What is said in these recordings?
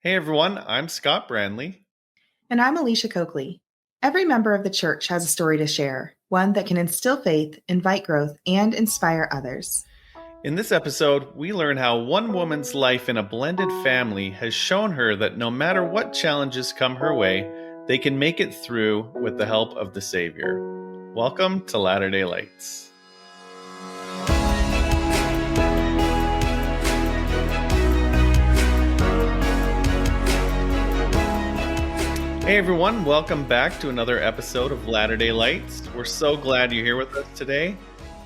Hey everyone, I'm Scott Brandley. And I'm Alicia Coakley. Every member of the church has a story to share, one that can instill faith, invite growth, and inspire others. In this episode, we learn how one woman's life in a blended family has shown her that no matter what challenges come her way, they can make it through with the help of the Savior. Welcome to Latter-day Lights. Hey everyone, welcome back to another episode of Latter-day Lights. We're so glad you're here with us today,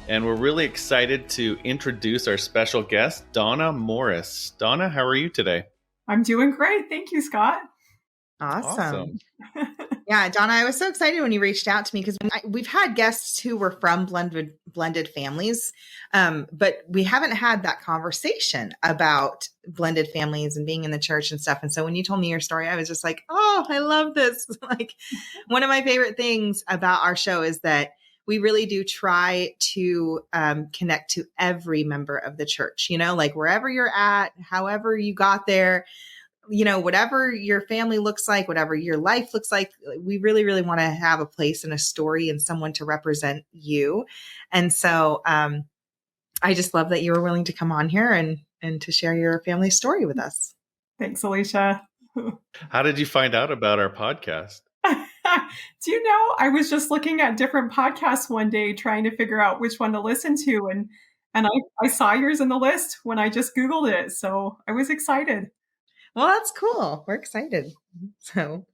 and we're really excited to introduce our special guest, Donna Morris. Donna, how are you today? I'm doing great. Thank you, Scott. Awesome. Yeah, Donna, I was so excited when you reached out to me because we've had guests who were from blended families, but we haven't had that conversation about blended families and being in the church and stuff. And so when you told me your story, I was just like, oh, I love this. Like, one of my favorite things about our show is that we really do try to connect to every member of the church, like wherever you're at, however you got there. Whatever your family looks like, whatever your life looks like, we really, really want to have a place and a story and someone to represent you. And so I just love that you were willing to come on here and to share your family story with us. Thanks, Alicia. How did you find out about our podcast? Do you know, I was just looking at different podcasts one day trying to figure out which one to listen to. And I saw yours in the list when I just Googled it. So I was excited. Well, that's cool. We're excited. So,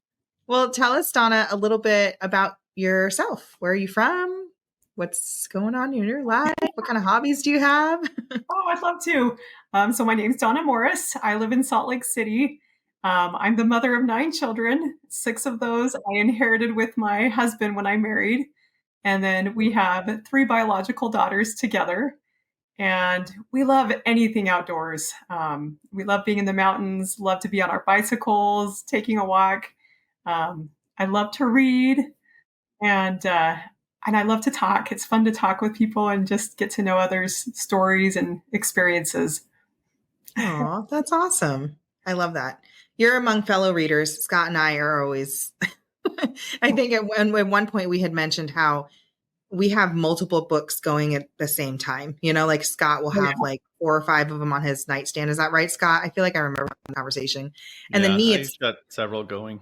well, tell us, Donna, a little bit about yourself. Where are you from? What's going on in your life? What kind of hobbies do you have? Oh, I'd love to. So my name's Donna Morris. I live in Salt Lake City. I'm the mother of 9 children. 6 of those I inherited with my husband when I married. And then we have 3 biological daughters together. And we love anything outdoors. We love being in the mountains, love to be on our bicycles, taking a walk. I love to read, and I love to talk. It's fun to talk with people and just get to know others' stories and experiences. Oh, that's awesome. I love that. You're among fellow readers. Scott and I are always, I think at one point we had mentioned how we have multiple books going at the same time. Like Scott will have like 4 or 5 of them on his nightstand. Is that right, Scott? I feel like I remember the conversation. And then me, it's got several going.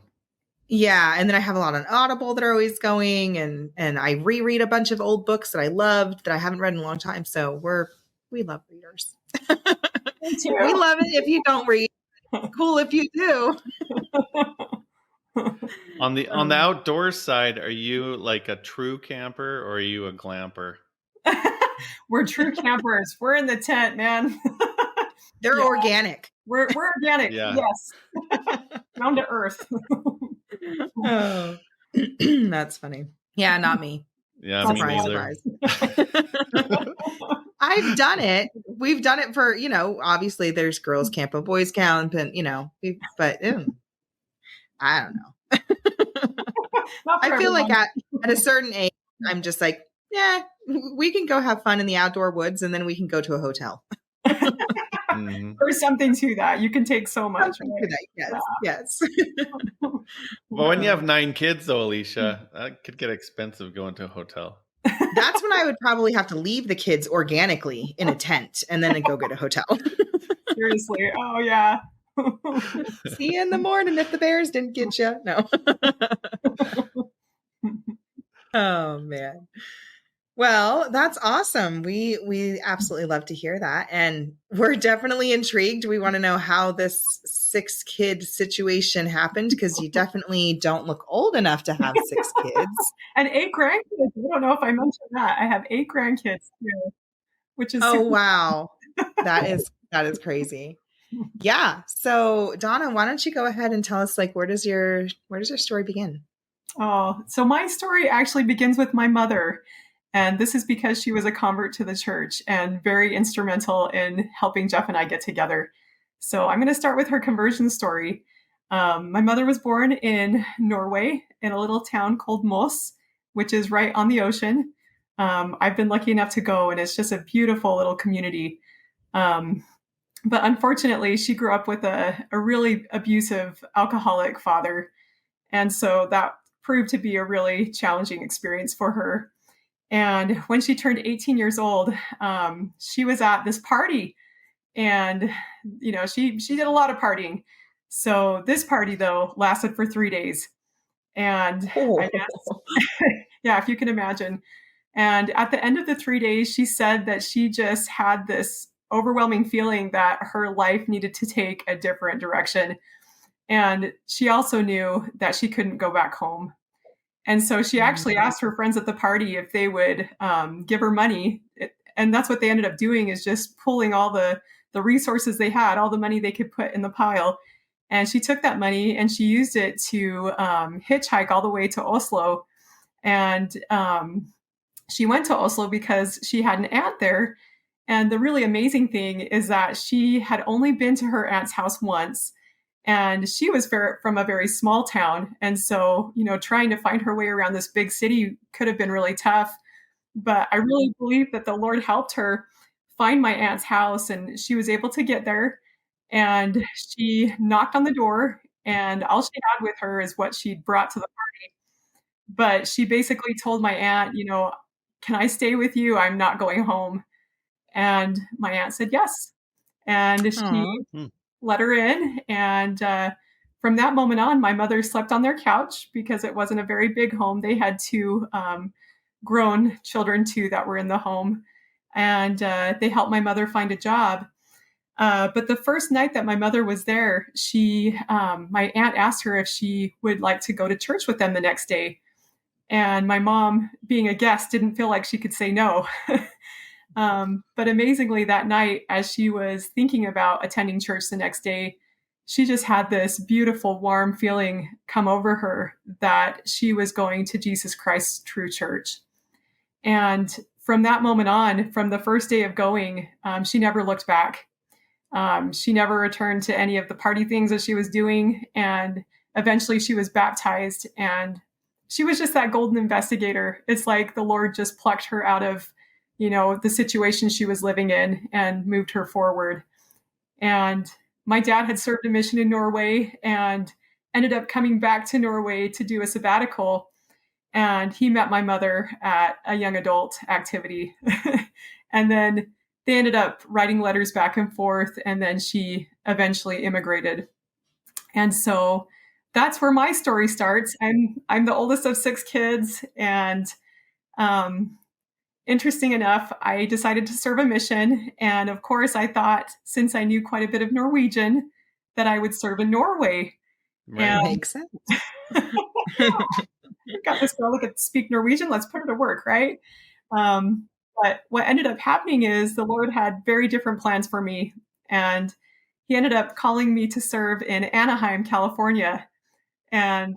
Yeah. And then I have a lot on Audible that are always going. And I reread a bunch of old books that I loved that I haven't read in a long time. So we love readers. We love it if you don't read. Cool if you do. On the outdoors side, are you like a true camper or are you a glamper? We're true campers. We're in the tent, man. They're organic. We're organic. Yeah. Yes. Down to earth. Oh, that's funny. Yeah, not me. Yeah, surprise, me neither. I've done it. We've done it for, obviously there's girls camp and boys camp and, but I don't know. I feel like at a certain age, I'm just like, yeah, we can go have fun in the outdoor woods and then we can go to a hotel. There's something to that. You can take so much. Right? Yes. Well, when you have 9 kids, though, Alicia, that could get expensive going to a hotel. That's when I would probably have to leave the kids organically in a tent and then go get a hotel. Seriously. Oh, yeah. See you in the morning if the bears didn't get you. No. Oh, man. Well, that's awesome. We absolutely love to hear that. And we're definitely intrigued. We want to know how this 6-kid situation happened because you definitely don't look old enough to have 6 kids. And 8 grandkids. I don't know if I mentioned that. I have 8 grandkids too, which is wow. That is crazy. Yeah. So Donna, why don't you go ahead and tell us where does your story begin? Oh, so my story actually begins with my mother. And this is because she was a convert to the church and very instrumental in helping Jeff and I get together. So I'm going to start with her conversion story. My mother was born in Norway in a little town called Moss, which is right on the ocean. I've been lucky enough to go, and it's just a beautiful little community. But unfortunately, she grew up with a really abusive alcoholic father. And so that proved to be a really challenging experience for her. And when she turned 18 years old, she was at this party, and she did a lot of partying. So this party though lasted for 3 days, and I guess yeah, if you can imagine. And at the end of the 3 days, she said that she just had this overwhelming feeling that her life needed to take a different direction. And she also knew that she couldn't go back home. And so she actually asked her friends at the party if they would give her money. And that's what they ended up doing, is just pulling all the resources they had, all the money they could put in the pile. And she took that money and she used it to hitchhike all the way to Oslo. And she went to Oslo because she had an aunt there. And the really amazing thing is that she had only been to her aunt's house once. And she was from a very small town. And so, trying to find her way around this big city could have been really tough. But I really believe that the Lord helped her find my aunt's house, and she was able to get there. And she knocked on the door, and all she had with her is what she'd brought to the party. But she basically told my aunt, can I stay with you? I'm not going home. And my aunt said yes. And she let her in. And from that moment on, my mother slept on their couch because it wasn't a very big home. They had two grown children too that were in the home. And they helped my mother find a job. But the first night that my mother was there, my aunt asked her if she would like to go to church with them the next day. And my mom, being a guest, didn't feel like she could say no. But amazingly, that night, as she was thinking about attending church the next day, she just had this beautiful, warm feeling come over her that she was going to Jesus Christ's true church. And from that moment on, from the first day of going, she never looked back. She never returned to any of the party things that she was doing. And eventually she was baptized, and she was just that golden investigator. It's like the Lord just plucked her out of, the situation she was living in and moved her forward. And my dad had served a mission in Norway and ended up coming back to Norway to do a sabbatical. And he met my mother at a young adult activity. And then they ended up writing letters back and forth. And then she eventually immigrated. And so that's where my story starts. I'm the oldest of 6 kids. And interesting enough, I decided to serve a mission. And of course, I thought, since I knew quite a bit of Norwegian, that I would serve in Norway. Right. Makes sense. Got this girl who could speak Norwegian. Let's put her to work, right? But what ended up happening is the Lord had very different plans for me. And he ended up calling me to serve in Anaheim, California. And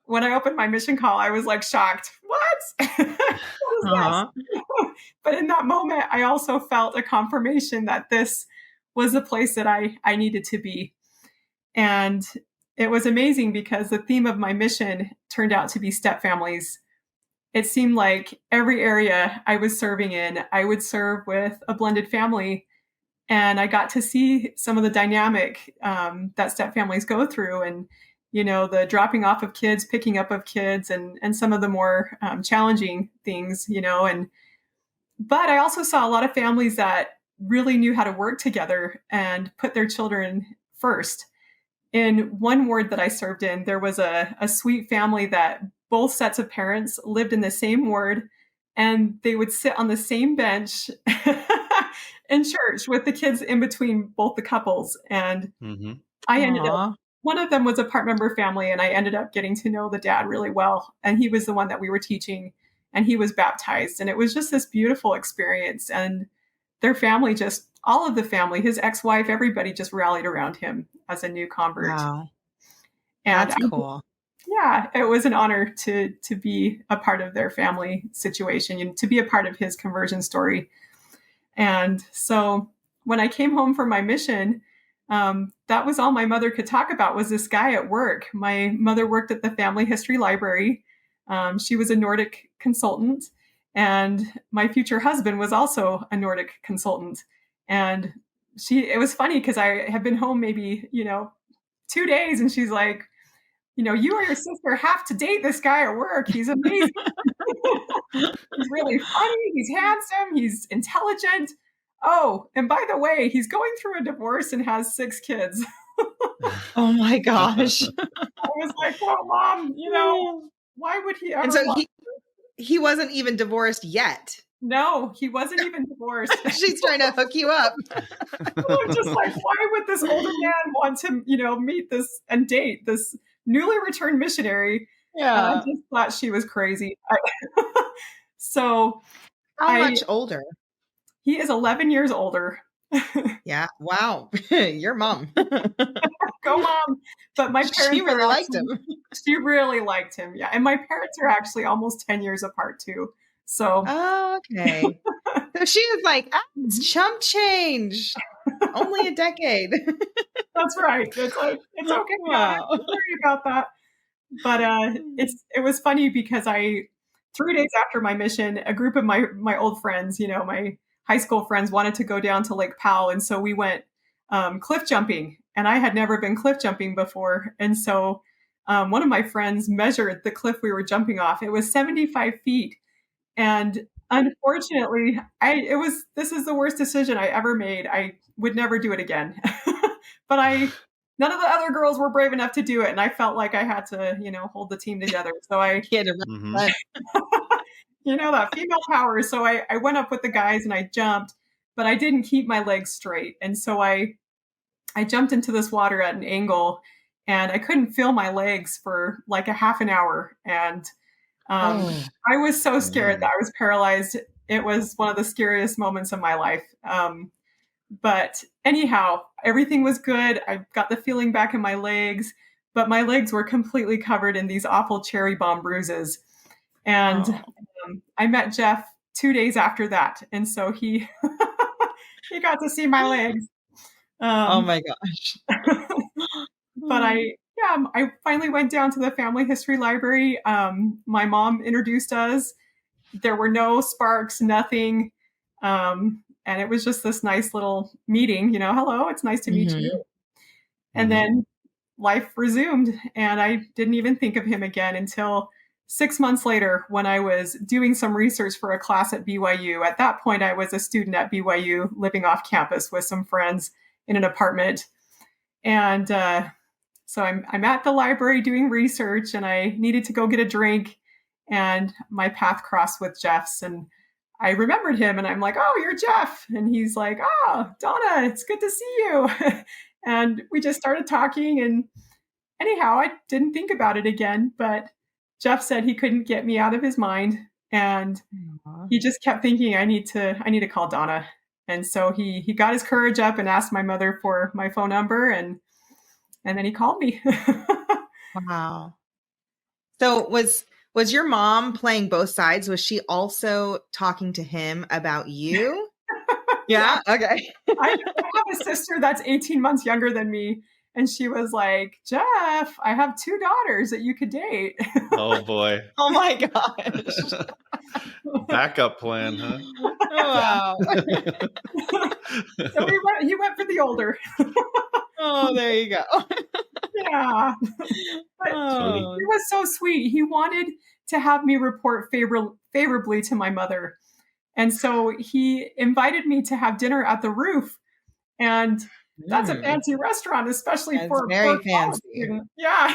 when I opened my mission call, I was like shocked. What? What is this? But in that moment, I also felt a confirmation that this was the place that I needed to be. And it was amazing because the theme of my mission turned out to be step families. It seemed like every area I was serving in, I would serve with a blended family. And I got to see some of the dynamic that step families go through, and the dropping off of kids, picking up of kids, and some of the more challenging things, But I also saw a lot of families that really knew how to work together and put their children first. In one ward that I served in, there was a sweet family that both sets of parents lived in the same ward, and they would sit on the same bench in church with the kids in between both the couples. And I ended up, one of them was a part member family, and I ended up getting to know the dad really well. And he was the one that we were teaching, and he was baptized. And it was just this beautiful experience. And their family, just all of the family, his ex-wife, everybody just rallied around him as a new convert. Wow. And that's cool. Yeah, it was an honor to be a part of their family situation and to be a part of his conversion story. And so when I came home from my mission, that was all my mother could talk about, was this guy at work. My mother worked at the family history library. She was a Nordic consultant, and my future husband was also a Nordic consultant. And it was funny because I had been home maybe, 2 days, and she's like, you or your sister have to date this guy at work. He's amazing. He's really funny. He's handsome. He's intelligent. Oh, and by the way, he's going through a divorce and has 6 kids. Oh my gosh. I was like, well, Mom, why would he ever? And so he wasn't even divorced yet. No, he wasn't even divorced. She's trying to hook you up. I'm just like, why would this older man want to, meet this and date this newly returned missionary? Yeah. I just thought she was crazy. So how much older? He is 11 years older. Yeah. Wow. Your mom. Go Mom. But my parents, she really liked him. She really liked him. Yeah. And my parents are actually almost 10 years apart too. So. Oh, okay. So she was like, it's chump change. Only a decade. That's right. It's like, it's okay. Wow. Don't worry about that. But it was funny because 3 days after my mission, a group of my old friends, my high school friends, wanted to go down to Lake Powell. And so we went cliff jumping. And I had never been cliff jumping before. And so one of my friends measured the cliff we were jumping off. It was 75 feet. And unfortunately, this is the worst decision I ever made. I would never do it again. But none of the other girls were brave enough to do it. And I felt like I had to, hold the team together. So that female power. So I went up with the guys and I jumped, but I didn't keep my legs straight. And so I jumped into this water at an angle and I couldn't feel my legs for like a half an hour. And I was so scared that I was paralyzed. It was one of the scariest moments of my life. But anyhow, everything was good. I got the feeling back in my legs, but my legs were completely covered in these awful cherry bomb bruises. And I met Jeff 2 days after that. And so he got to see my legs. Oh my gosh. But I finally went down to the family history library. My mom introduced us. There were no sparks, nothing. And it was just this nice little meeting, hello, it's nice to meet you. And then life resumed and I didn't even think of him again until 6 months later when I was doing some research for a class at BYU. At that point, I was a student at BYU living off campus with some friends in an apartment. And so I'm at the library doing research and I needed to go get a drink and my path crossed with Jeff's and I remembered him and I'm like, oh, you're Jeff. And he's like, oh, Donna, it's good to see you. And we just started talking. And anyhow, I didn't think about it again, but Jeff said he couldn't get me out of his mind. And he just kept thinking, I need to call Donna. And so he got his courage up and asked my mother for my phone number. And then he called me. Wow. So was your mom playing both sides? Was she also talking to him about you? Yeah. Okay. I have a sister that's 18 months younger than me. And she was like, Jeff, I have 2 daughters that you could date. Oh, boy. Oh, my gosh. Backup plan, huh? Wow. So he went for the older. Oh, there you go. Yeah. But he was so sweet. He wanted to have me report favorably to my mother. And so he invited me to have dinner at the Roof. And that's a fancy restaurant, especially for very fancy. Yeah.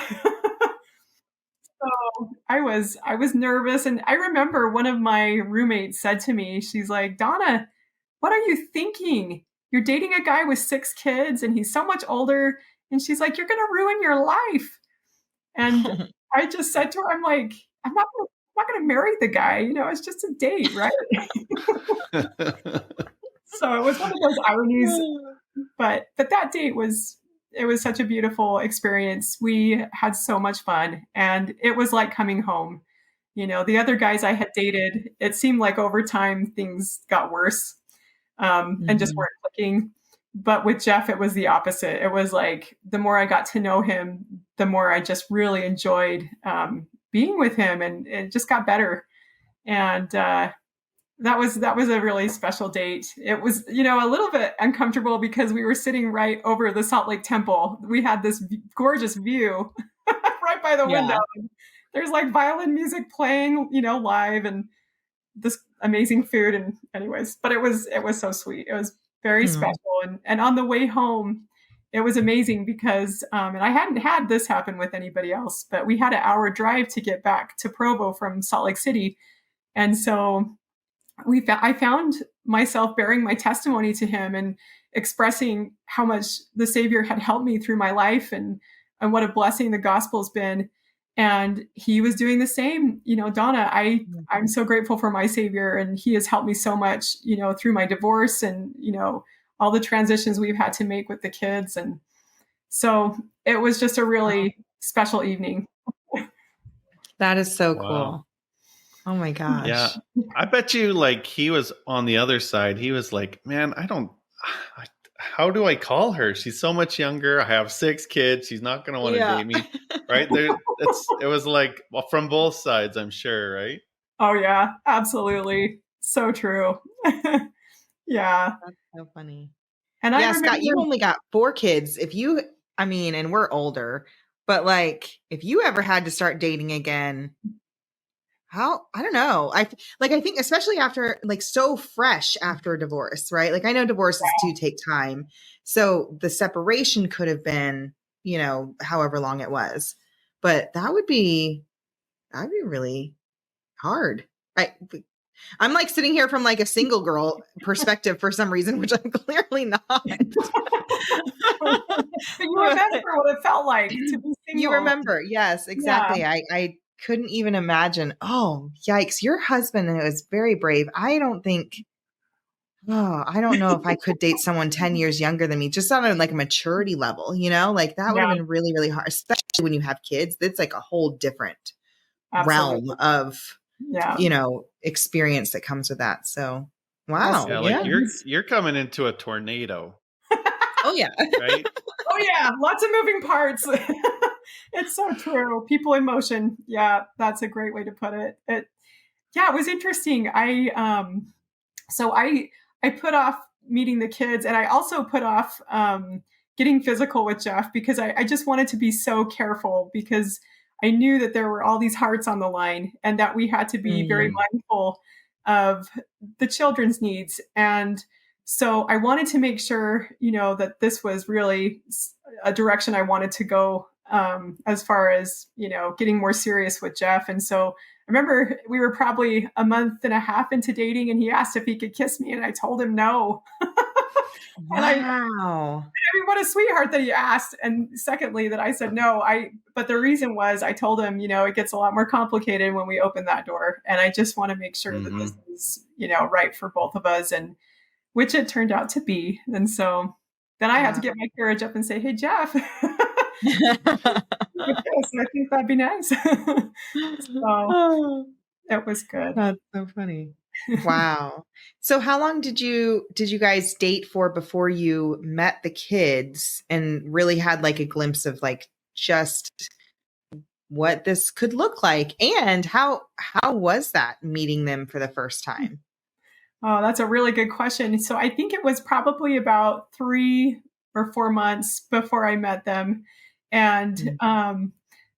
So I was nervous. And I remember one of my roommates said to me, she's like, Donna, what are you thinking? You're dating a guy with 6 kids and he's so much older. And she's like, you're going to ruin your life. And I just said to her, I'm like, I'm not going to marry the guy. It's just a date, right? So it was one of those ironies. But that date was such a beautiful experience. We had so much fun and it was like coming home. The other guys I had dated, it seemed like over time things got worse and just weren't clicking. But with Jeff, it was the opposite. It was like the more I got to know him, the more I just really enjoyed being with him and it just got better. And that was a really special date. It was, a little bit uncomfortable because we were sitting right over the Salt Lake Temple. We had this gorgeous view right by the window. There's like violin music playing, live, and this amazing food. And anyways, but it was so sweet. It was very special. And on the way home, it was amazing because, and I hadn't had this happen with anybody else, but we had an hour drive to get back to Provo from Salt Lake City. And so I found myself bearing my testimony to him and expressing how much the Savior had helped me through my life and what a blessing the gospel's been. And he was doing the same. Donna, I'm so grateful for my Savior, and he has helped me so much, through my divorce and, all the transitions we've had to make with the kids. And so it was just a really special evening. That is so cool. Oh my gosh. Yeah. I bet you he was on the other side. He was like, man, how do I call her? She's so much younger. I have 6 kids. She's not going to want to date me. Right there. It was from both sides, I'm sure. Right. Oh yeah, absolutely. So true. Yeah. That's so funny. And I remember, Scott, you only got 4 kids. And we're older, but if you ever had to start dating again, I don't know. I think especially after so fresh after a divorce, right? I know divorces do take time. So the separation could have been, however long it was, but that would be really hard. I'm sitting here from a single girl perspective for some reason, which I'm clearly not. But you remember what it felt like to be single. You remember. Yes, exactly. Yeah. I couldn't even imagine. Oh, yikes. Your husband was very brave. I don't know if I could date someone 10 years younger than me, just on a maturity level, that would have been really, really hard, especially when you have kids. It's a whole different realm of, experience that comes with that. So, wow. Yeah, you're coming into a tornado. Oh yeah. Right? Oh yeah. Lots of moving parts. It's so true. People in motion. Yeah. That's a great way to put it. It was interesting. So I put off meeting the kids, and I also put off, getting physical with Jeff because I just wanted to be so careful because I knew that there were all these hearts on the line and that we had to be very mindful of the children's needs. And so I wanted to make sure, that this was really a direction I wanted to go, as far as, getting more serious with Jeff. And so I remember we were probably a month and a half into dating, and he asked if he could kiss me, and I told him no. Wow. What a sweetheart that he asked. And secondly, that I said no. But the reason was I told him, it gets a lot more complicated when we open that door. And I just want to make sure that this is, right for both of us, and which it turned out to be. And so then I had to get my courage up and say, hey, Jeff, I think that'd be nice. So it was good. That's so funny. Wow. So how long did you guys date for before you met the kids and really had a glimpse of just what this could look like? And how was that meeting them for the first time? Oh, that's a really good question. So I think it was probably about 3 or 4 months before I met them. And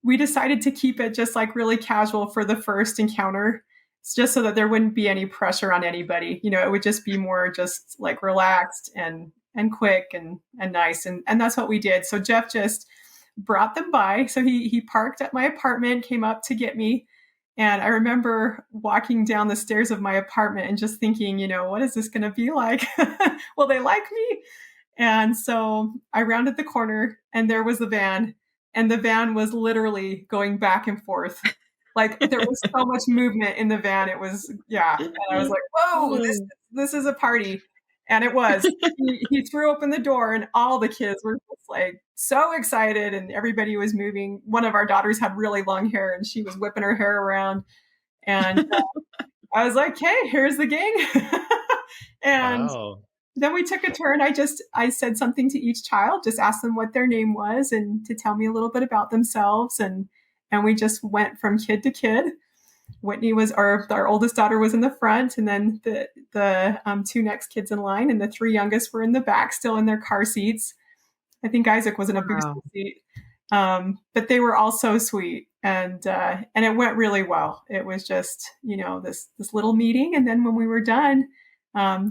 we decided to keep it just really casual for the first encounter. It's just so that there wouldn't be any pressure on anybody. It would just be more just relaxed and quick and nice. And that's what we did. So Jeff just brought them by. So he parked at my apartment, came up to get me. And I remember walking down the stairs of my apartment and just thinking, what is this going to be like? Will they like me? And so I rounded the corner and there was the van. And the van was literally going back and forth. There was so much movement in the van. It was, And I was like, whoa, this is a party. And it was. He threw open the door and all the kids were just so excited and everybody was moving. One of our daughters had really long hair and she was whipping her hair around. And I was like, hey, here's the gang. And then we took a turn. I said something to each child, just asked them what their name was and to tell me a little bit about themselves. And we just went from kid to kid. Whitney was our oldest daughter was in the front, and then the two next kids in line, and the three youngest were in the back, still in their car seats. I think Isaac was in a booster seat, but they were all so sweet, and it went really well. It was just this little meeting, and then when we were done,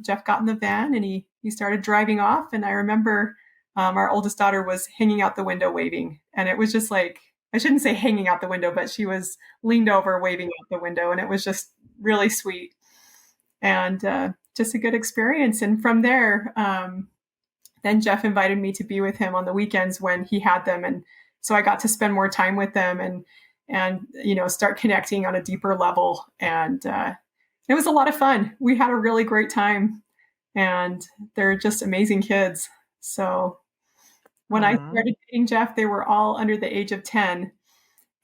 Jeff got in the van and he started driving off, and I remember our oldest daughter was hanging out the window waving, and it was just like, I shouldn't say hanging out the window, but she was leaned over waving out the window, and it was just really sweet and just a good experience. And from there, then Jeff invited me to be with him on the weekends when he had them. And so I got to spend more time with them and start connecting on a deeper level. And it was a lot of fun. We had a really great time, and they're just amazing kids. So when I started dating Jeff, they were all under the age of 10.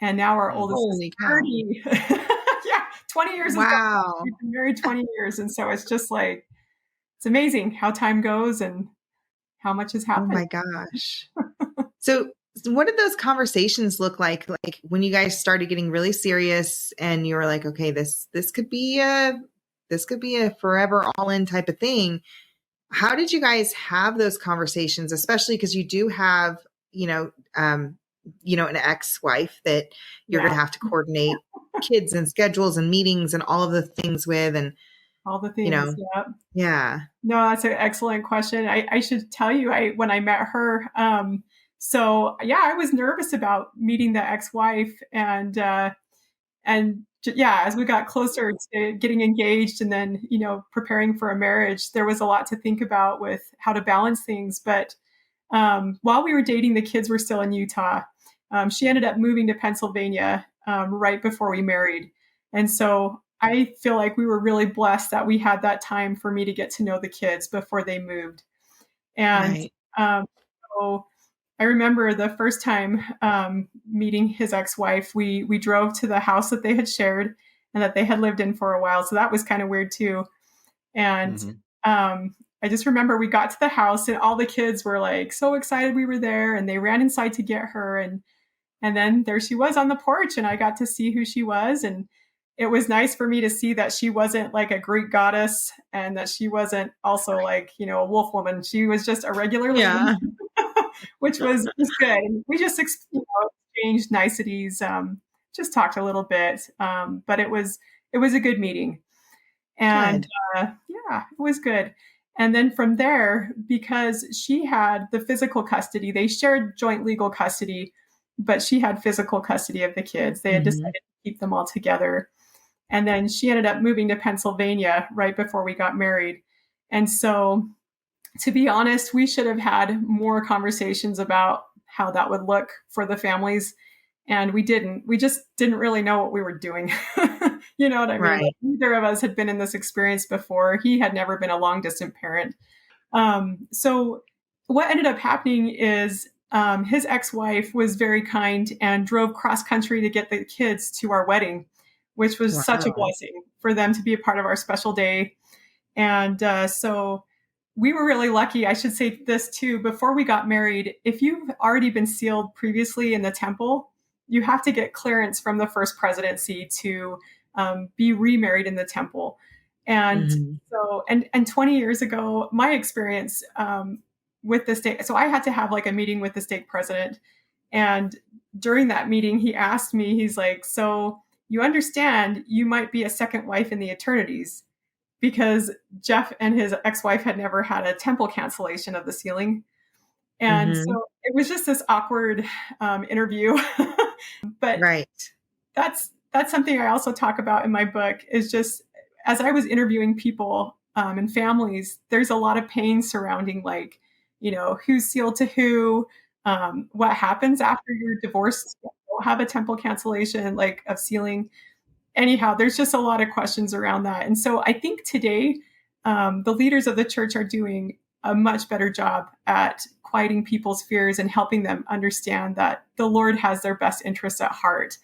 And now our oldest is 30. Yeah, 20 years. Wow. We've been married 20 years. And so it's just like, it's amazing how time goes and how much has happened. Oh my gosh. So what did those conversations look like? Like when you guys started getting really serious and you were like, okay, this could be a forever all in type of thing. How did you guys have those conversations, especially because you do have, an ex-wife that you're going to have to coordinate kids and schedules and meetings and all of the things with, and all the things. Yeah. No, that's an excellent question. I should tell you, when I met her, I was nervous about meeting the ex-wife, and as we got closer to getting engaged and then, preparing for a marriage, there was a lot to think about with how to balance things. But while we were dating, the kids were still in Utah. She ended up moving to Pennsylvania right before we married. And so I feel like we were really blessed that we had that time for me to get to know the kids before they moved. And so I remember the first time meeting his ex-wife, we drove to the house that they had shared and that they had lived in for a while. So that was kind of weird too. And I just remember we got to the house and all the kids were like so excited we were there, and they ran inside to get her. And then there she was on the porch, and I got to see who she was. And it was nice for me to see that she wasn't like a Greek goddess, and that she wasn't also like, a wolf woman. She was just a regular lady, which was good. And we just exchanged niceties, just talked a little bit. But it was a good meeting. And it was good. And then from there, because she had the physical custody, they shared joint legal custody, but she had physical custody of the kids. They had decided to keep them all together. And then she ended up moving to Pennsylvania right before we got married. And so, to be honest, we should have had more conversations about how that would look for the families. And we didn't. We just didn't really know what we were doing. You know what I mean? Right. Like, neither of us had been in this experience before. He had never been a long distant parent. So what ended up happening is his ex-wife was very kind and drove cross country to get the kids to our wedding, which was such a blessing for them to be a part of our special day. And so we were really lucky. I should say this too. Before we got married, if you've already been sealed previously in the temple, you have to get clearance from the first presidency to be remarried in the temple. And so, and 20 years ago, my experience with the state, so I had to have like a meeting with the stake president. And during that meeting, he asked me, he's like, so you understand you might be a second wife in the eternities, because Jeff and his ex-wife had never had a temple cancellation of the sealing. And so it was just this awkward interview. But that's something I also talk about in my book, is just as I was interviewing people and families, there's a lot of pain surrounding, like, who's sealed to who, what happens after you're divorced, you don't have a temple cancellation, like of sealing. Anyhow, there's just a lot of questions around that. And so I think today the leaders of the church are doing a much better job at quieting people's fears and helping them understand that the Lord has their best interests at heart,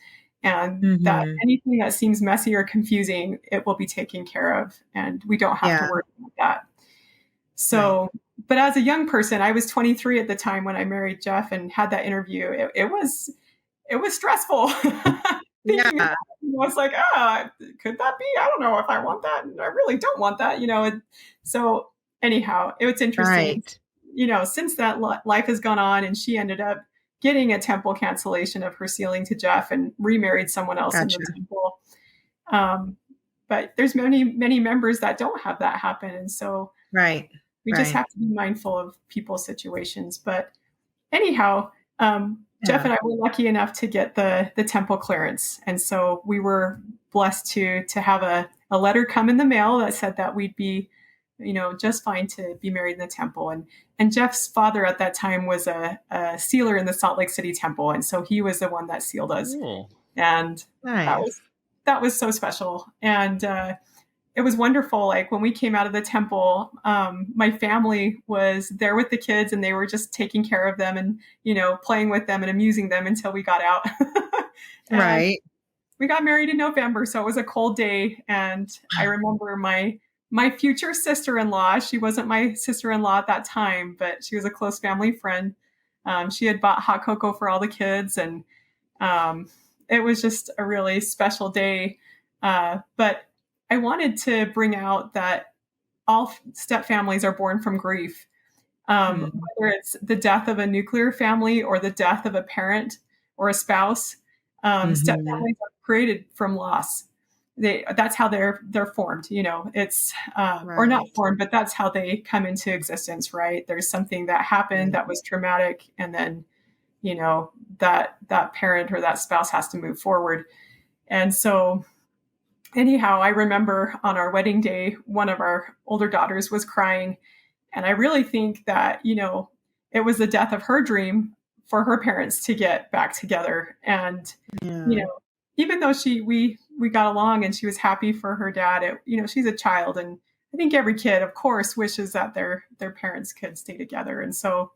and that anything that seems messy or confusing, it will be taken care of, and we don't have to worry about that. So, but as a young person, I was 23 at the time when I married Jeff and had that interview. It was stressful. was like, could that be? I don't know if I want that. I really don't want that, so anyhow, it's interesting. Right. Since that life has gone on, and she ended up getting a temple cancellation of her sealing to Jeff and remarried someone else in the temple. But there's many, many members that don't have that happen. And so we just have to be mindful of people's situations. But anyhow, Jeff and I were lucky enough to get the temple clearance. And so we were blessed to have a letter come in the mail that said that we'd be, just fine to be married in the temple. And Jeff's father at that time was a sealer in the Salt Lake City temple. And so he was the one that sealed us. Cool. And that was so special. And it was wonderful. Like when we came out of the temple, my family was there with the kids, and they were just taking care of them and, playing with them and amusing them until we got out. Right. We got married in November. So it was a cold day. And I remember my future sister-in-law, she wasn't my sister-in-law at that time, but she was a close family friend. She had bought hot cocoa for all the kids, and it was just a really special day. But I wanted to bring out that all step families are born from grief, whether it's the death of a nuclear family or the death of a parent or a spouse. Step families are created from loss. That's how they're formed. It's or not formed, but that's how they come into existence. Right? There's something that happened that was traumatic, and then that parent or that spouse has to move forward. And so anyhow, I remember on our wedding day, one of our older daughters was crying. And I really think that, it was the death of her dream for her parents to get back together. And, even though we got along and she was happy for her dad, she's a child. And I think every kid, of course, wishes that their parents could stay together. And so,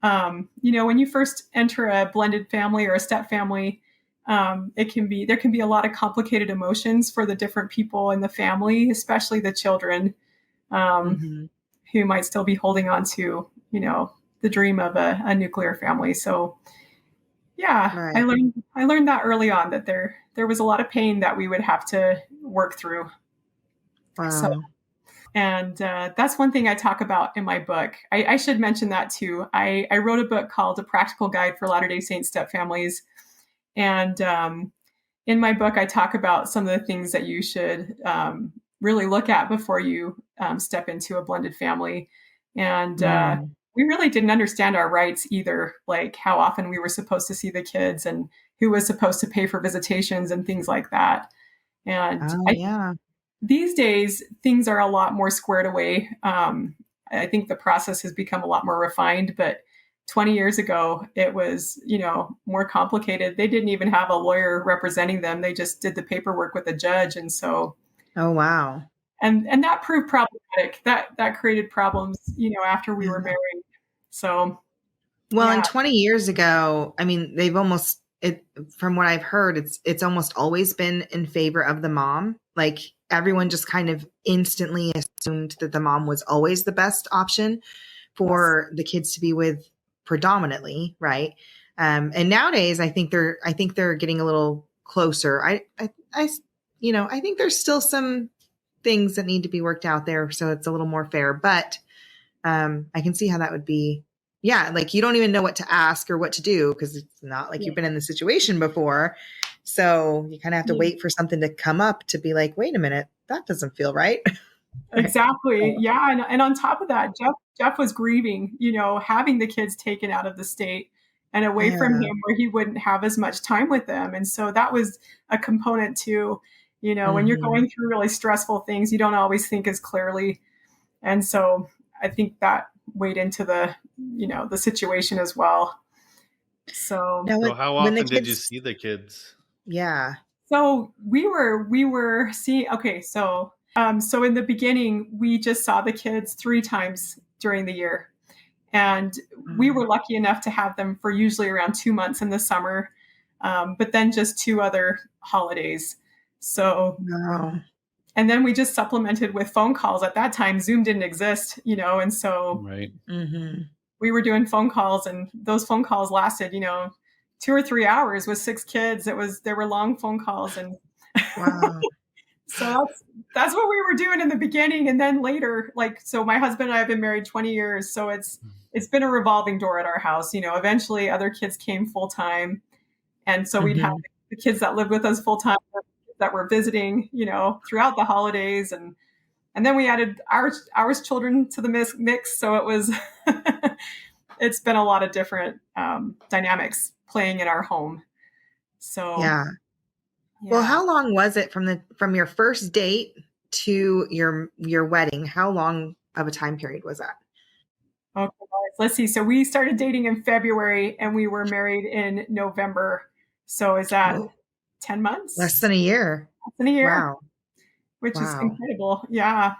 when you first enter a blended family or a step family, there can be a lot of complicated emotions for the different people in the family, especially the children, who might still be holding on to, the dream of a nuclear family. So I learned that early on, that there was a lot of pain that we would have to work through. Wow. So, and that's one thing I talk about in my book. I should mention that too. I wrote a book called A Practical Guide for Latter-day Saint Step Families. And in my book, I talk about some of the things that you should really look at before you step into a blended family. And we really didn't understand our rights either, like how often we were supposed to see the kids and who was supposed to pay for visitations and things like that. And these days, things are a lot more squared away. I think the process has become a lot more refined, but 20 years ago, it was, more complicated. They didn't even have a lawyer representing them. They just did the paperwork with a judge. And so, oh, wow. And that proved problematic. That created problems, after we were married. So, and 20 years ago, I mean, they've almost, from what I've heard, it's almost always been in favor of the mom. Like everyone just kind of instantly assumed that the mom was always the best option for the kids to be with predominantly. Right. And nowadays I think they're getting a little closer. I think there's still some things that need to be worked out there, so it's a little more fair, but I can see how that would be. Yeah. Like you don't even know what to ask or what to do, because it's not like you've been in the situation before. So you kind of have to wait for something to come up to be like, wait a minute, that doesn't feel right. Exactly. Yeah. And on top of that, Jeff was grieving, having the kids taken out of the state and away from him, where he wouldn't have as much time with them. And so that was a component too. When you're going through really stressful things, you don't always think as clearly. And so I think that weighed into the situation as well. So how often did you see the kids? Yeah. So we were seeing, okay. So in the beginning, we just saw the kids 3 times during the year. And we were lucky enough to have them for usually around 2 months in the summer, but then just 2 other holidays. So, and then we just supplemented with phone calls. At that time, Zoom didn't exist, and so we were doing phone calls, and those phone calls lasted, 2 or 3 hours with 6 kids. There were long phone calls, and Wow. So that's what we were doing in the beginning. And then later, like, so my husband and I have been married 20 years. So it's been a revolving door at our house. Eventually other kids came full time. And so we'd have the kids that lived with us full time that were visiting, throughout the holidays. And then we added our children to the mix. So it was, it's been a lot of different dynamics playing in our home. So yeah. Well, how long was it from your first date to your wedding? How long of a time period was that? Okay, let's see. So we started dating in February and we were married in November. So is that 10 months? Less than a year. Less than a year. Wow. Which is incredible. Yeah.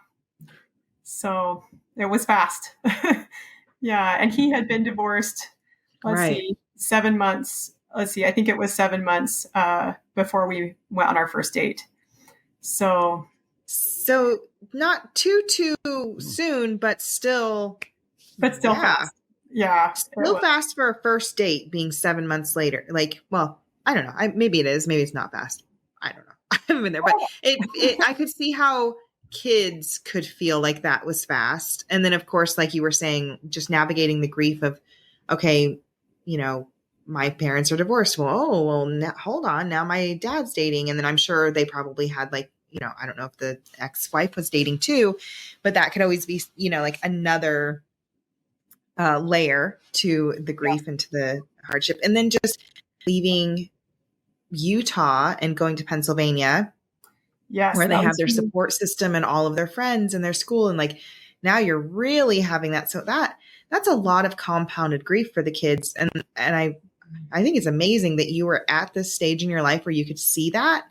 So it was fast. Yeah. And he had been divorced, let's see, 7 months. Let's see, I think it was 7 months before we went on our first date. So not too soon, but still fast. Yeah. Still fast for a first date being 7 months later. Like, well, I don't know. Maybe it is. Maybe it's not fast. I don't know. I haven't been there, but I could see how kids could feel like that was fast. And then of course, like you were saying, just navigating the grief of, okay, my parents are divorced. Well, hold on. Now my dad's dating. And then I'm sure they probably had like, I don't know if the ex-wife was dating too, but that could always be, like another layer to the grief and to the hardship. And then just leaving Utah and going to Pennsylvania, where they have their support system and all of their friends and their school. And like, now you're really having that. So that's a lot of compounded grief for the kids. And I think it's amazing that you were at this stage in your life where you could see that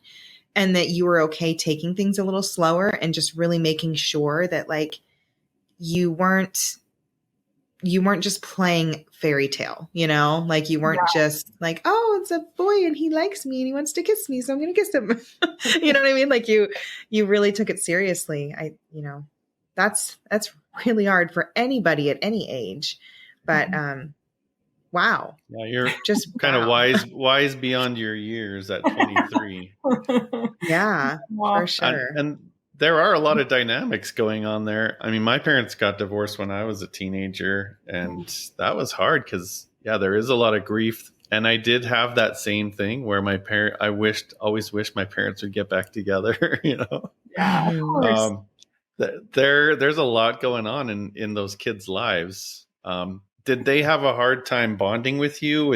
and that you were okay taking things a little slower and just really making sure that like you weren't just playing fairy tale, like you weren't just like, oh, it's a boy and he likes me and he wants to kiss me, so I'm going to kiss him. You know what I mean? Like you really took it seriously. That's really hard for anybody at any age, but, wow. Yeah, you're just kind of wise beyond your years at 23. Yeah, for sure. And there are a lot of dynamics going on there. I mean, my parents got divorced when I was a teenager, and that was hard because, there is a lot of grief. And I did have that same thing where I always wished my parents would get back together, Yeah, of course. There's a lot going on in those kids' lives. Did they have a hard time bonding with you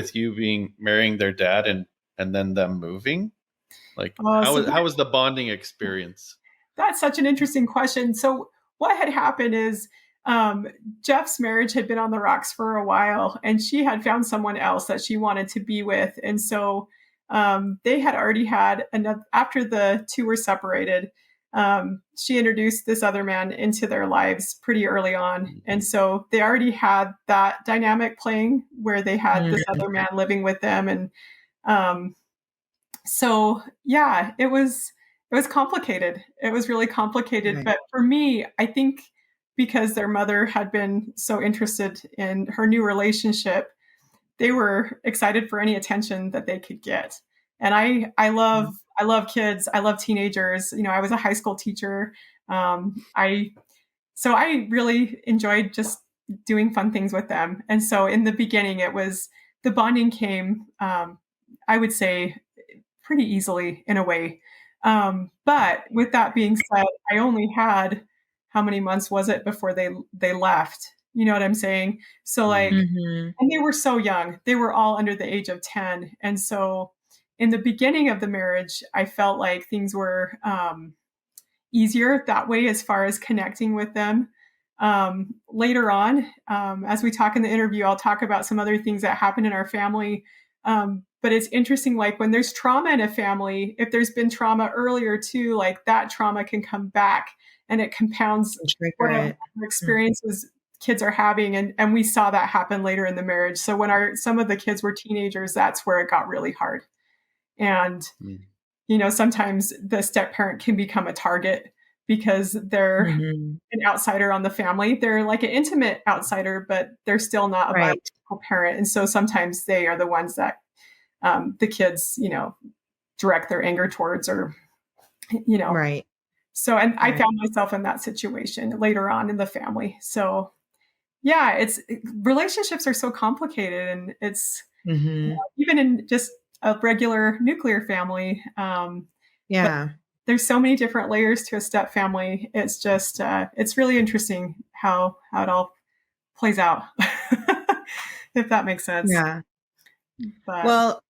marrying their dad and then them moving? Like, how was the bonding experience? That's such an interesting question. So what had happened is Jeff's marriage had been on the rocks for a while, and she had found someone else that she wanted to be with. And so they had already had enough, after the two were separated, she introduced this other man into their lives pretty early on. And so they already had that dynamic playing where they had this other man living with them. And so, it was complicated. It was really complicated. Right. But for me, I think because their mother had been so interested in her new relationship, they were excited for any attention that they could get. And I love kids. I love teenagers. I was a high school teacher. So I really enjoyed just doing fun things with them. And so in the beginning, the bonding came, I would say, pretty easily in a way. But with that being said, I only had, how many months was it before they left? You know what I'm saying? So like, and they were so young. They were all under the age of 10. And so in the beginning of the marriage, I felt like things were easier that way as far as connecting with them. Later on, as we talk in the interview, I'll talk about some other things that happened in our family. But it's interesting, like when there's trauma in a family, if there's been trauma earlier too, like that trauma can come back and it compounds what experiences kids are having. And we saw that happen later in the marriage. So when some of the kids were teenagers, that's where it got really hard. And, sometimes the step parent can become a target because they're an outsider on the family. They're like an intimate outsider, but they're still not a biological parent. And so sometimes they are the ones that the kids, direct their anger towards or Right. So, and I found myself in that situation later on in the family. So yeah, relationships are so complicated, and it's even in just a regular nuclear family. But there's so many different layers to a step family. It's just, it's really interesting how it all plays out, if that makes sense. Yeah. But, well,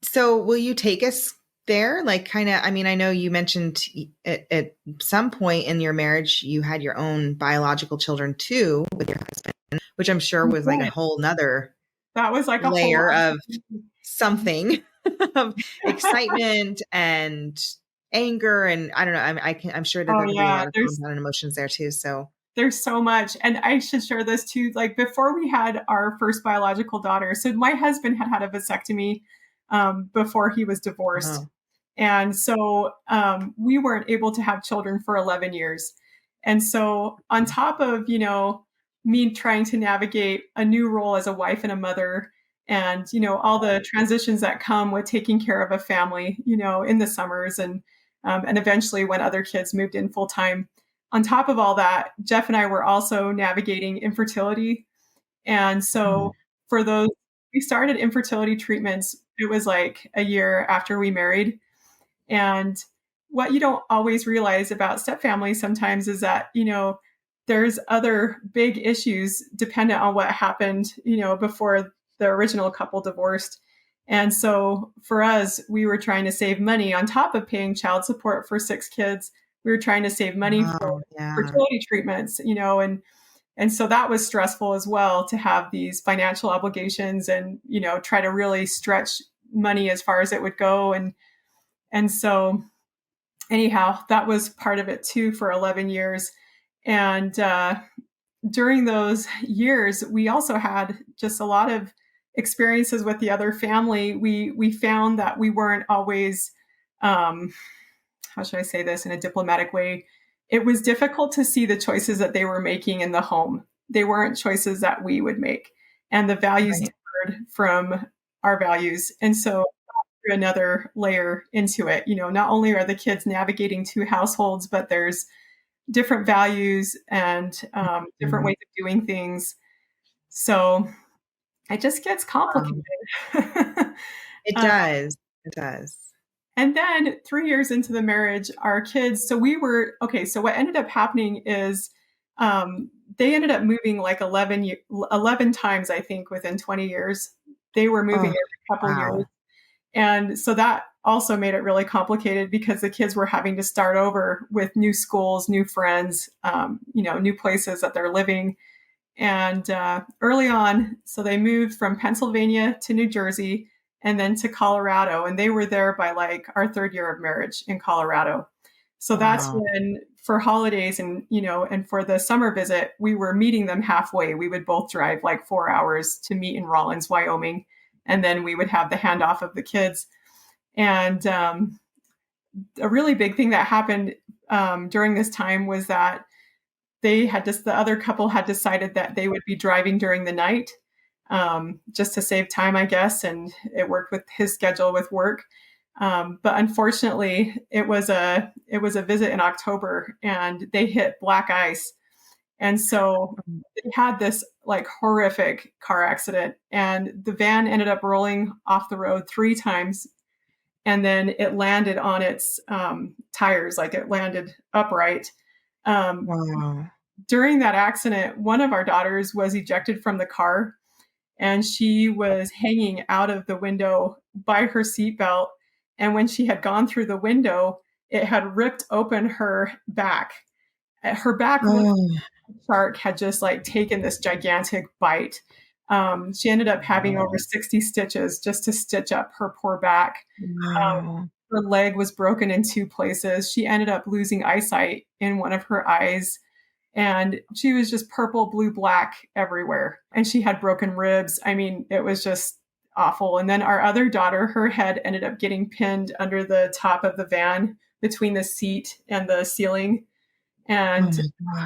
so will you take us there? Like kind of, I mean, I know you mentioned at some point in your marriage, you had your own biological children too with your husband, which I'm sure was like a whole nother that was like a layer whole of something of excitement and anger. And I don't know, I'm sure that there could be a lot of compounded emotions there too. So there's so much. And I should share this too. Like before we had our first biological daughter, so my husband had a vasectomy before he was divorced. And so we weren't able to have children for 11 years. And so on top of, me trying to navigate a new role as a wife and a mother, and, all the transitions that come with taking care of a family, in the summers and eventually when other kids moved in full time. On top of all that, Jeff and I were also navigating infertility. And so for those, we started infertility treatments. It was like a year after we married. And what you don't always realize about step families sometimes is that, there's other big issues dependent on what happened, before the original couple divorced. And so for us, we were trying to save money on top of paying child support for 6 kids. We were trying to save money for fertility treatments, and so that was stressful as well, to have these financial obligations and, try to really stretch money as far as it would go. And so anyhow, that was part of it too for 11 years. And during those years, we also had just a lot of experiences with the other family. We found that we weren't always, how should I say this in a diplomatic way? It was difficult to see the choices that they were making in the home. They weren't choices that we would make, and the values differed from our values. And so another layer into it, not only are the kids navigating 2 households, but there's different values and different ways of doing things. So it just gets complicated. It does. It does. And then 3 years into the marriage, our kids, so what ended up happening is they ended up moving like 11 times, I think, within 20 years. They were moving every couple years. And so that also made it really complicated because the kids were having to start over with new schools, new friends, new places that they're living. And early on, so they moved from Pennsylvania to New Jersey and then to Colorado. And they were there by like our 3rd year of marriage in Colorado. So that's when, for holidays and, and for the summer visit, we were meeting them halfway. We would both drive like 4 hours to meet in Rawlins, Wyoming. And then we would have the handoff of the kids. And a really big thing that happened during this time was that the other couple had decided that they would be driving during the night, just to save time, I guess. And it worked with his schedule with work. But unfortunately, it was a visit in October, and they hit black ice. And so they had this like horrific car accident, and the van ended up rolling off the road 3 times. And then it landed on its tires, like it landed upright. During that accident, one of our daughters was ejected from the car, and she was hanging out of the window by her seatbelt. And when she had gone through the window, it had ripped open her back. Her back shark had just like taken this gigantic bite. She ended up having over 60 stitches just to stitch up her poor back. Her leg was broken in 2 places. She ended up losing eyesight in one of her eyes. And she was just purple, blue, black everywhere. And she had broken ribs. I mean, it was just awful. And then our other daughter, her head ended up getting pinned under the top of the van between the seat and the ceiling. And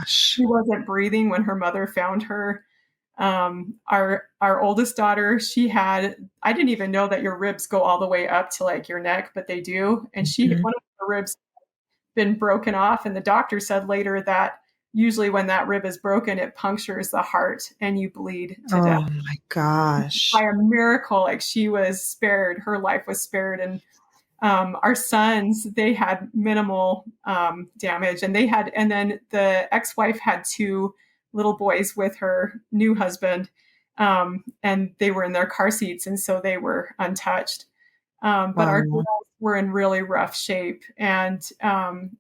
she wasn't breathing when her mother found her. Our oldest daughter, I didn't even know that your ribs go all the way up to like your neck, but they do. And one of her ribs been broken off. And the doctor said later that usually when that rib is broken, it punctures the heart and you bleed to death. Oh my gosh. By a miracle, like she was spared, her life was spared. And our sons, they had minimal damage, and then the ex-wife had 2 little boys with her new husband, and they were in their car seats, and so they were untouched. But our girls were in really rough shape, and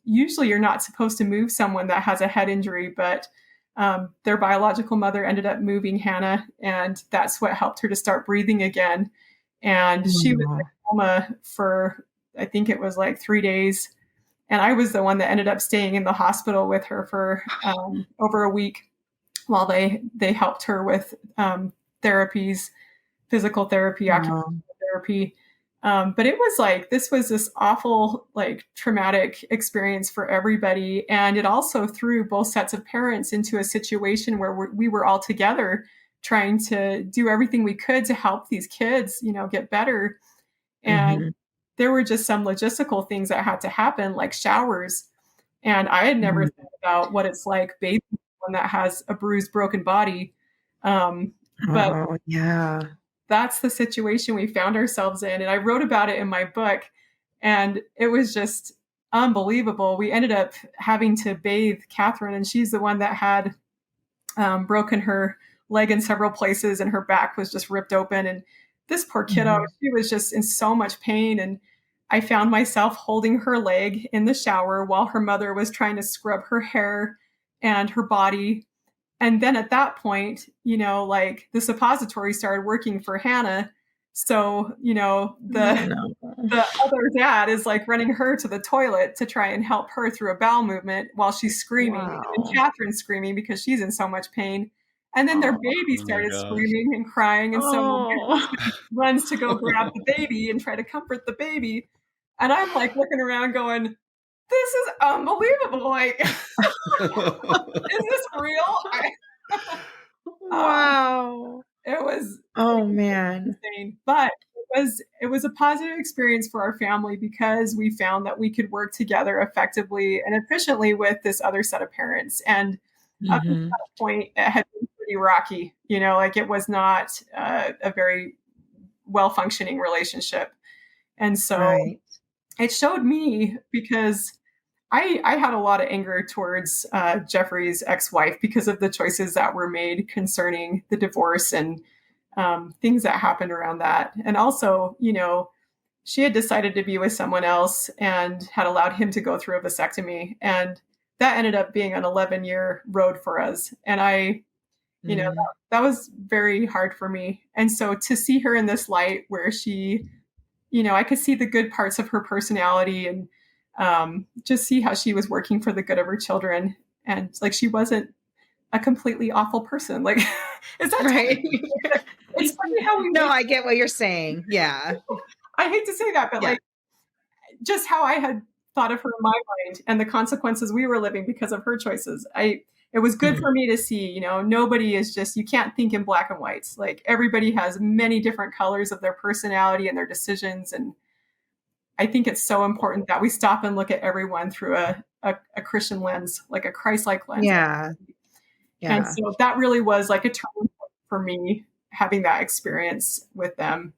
usually you're not supposed to move someone that has a head injury, but their biological mother ended up moving Hannah, and that's what helped her to start breathing again. And she was in coma for, I think it was like 3 days. And I was the one that ended up staying in the hospital with her for over a week while they helped her with therapies, physical therapy, occupational therapy. But it was like, this was this awful, like traumatic experience for everybody. And it also threw both sets of parents into a situation where we were all together trying to do everything we could to help these kids, get better. And there were just some logistical things that had to happen, like showers. And I had never thought about what it's like bathing someone that has a bruised, broken body. But that's the situation we found ourselves in. And I wrote about it in my book, and it was just unbelievable. We ended up having to bathe Catherine, and she's the one that had broken her leg in several places, and her back was just ripped open. And this poor kiddo, she was just in so much pain. And I found myself holding her leg in the shower while her mother was trying to scrub her hair and her body. And then at that point, like the suppository started working for Hannah. So, the other dad is like running her to the toilet to try and help her through a bowel movement while she's screaming. And Catherine's screaming because she's in so much pain. And then their baby started screaming and crying. And so my husband runs to go grab the baby and try to comfort the baby. And I'm like looking around going, this is unbelievable. Like, is this real? Wow. It was man, insane. But it was a positive experience for our family because we found that we could work together effectively and efficiently with this other set of parents. And up to that point, it had been pretty rocky. Like it was not a very well-functioning relationship. And so it showed me, because I had a lot of anger towards Jeffrey's ex-wife because of the choices that were made concerning the divorce and things that happened around that. And also, she had decided to be with someone else and had allowed him to go through a vasectomy. And that ended up being an 11-year road for us. And that was very hard for me. And so to see her in this light where she, I could see the good parts of her personality and just see how she was working for the good of her children. And like, she wasn't a completely awful person. Like, is that right? It's funny how we No, I get what you're saying. Yeah. I hate to say that, but like, just how I had thought of her in my mind and the consequences we were living because of her choices. It was good for me to see, nobody is just, you can't think in black and whites. Like, everybody has many different colors of their personality and their decisions. And I think it's so important that we stop and look at everyone through a Christian lens, like a Christ-like lens. Yeah. And so that really was like a turning point for me, having that experience with them.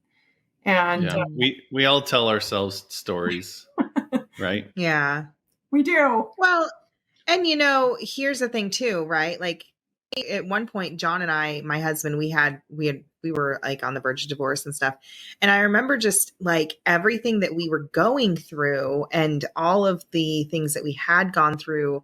And we all tell ourselves stories, right? Yeah, we do. Well, and here's the thing too, right? Like at one point, John and I, my husband, we were like on the verge of divorce and stuff. And I remember just like everything that we were going through and all of the things that we had gone through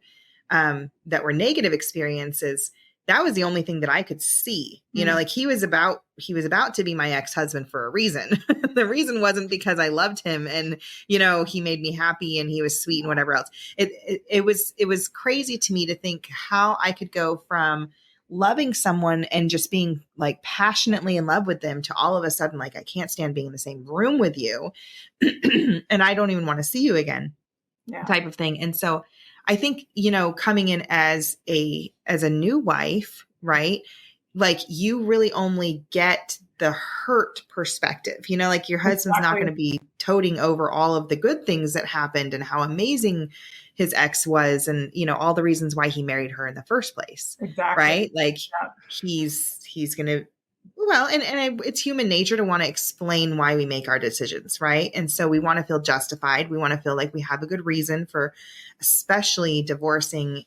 that were negative experiences. That was the only thing that I could see, like he was about to be my ex-husband for a reason. The reason wasn't because I loved him and, he made me happy and he was sweet and whatever else. It was crazy to me to think how I could go from loving someone and just being like passionately in love with them to all of a sudden, like, I can't stand being in the same room with you and I don't even want to see you again type of thing. And so I think, coming in as a new wife, right? Like you really only get the hurt perspective, like your husband's not going to be toting over all of the good things that happened and how amazing his ex was and, all the reasons why he married her in the first place. Exactly. Right. Like he's going to, well, and it's human nature to want to explain why we make our decisions. Right. And so we want to feel justified. We want to feel like we have a good reason for especially divorcing,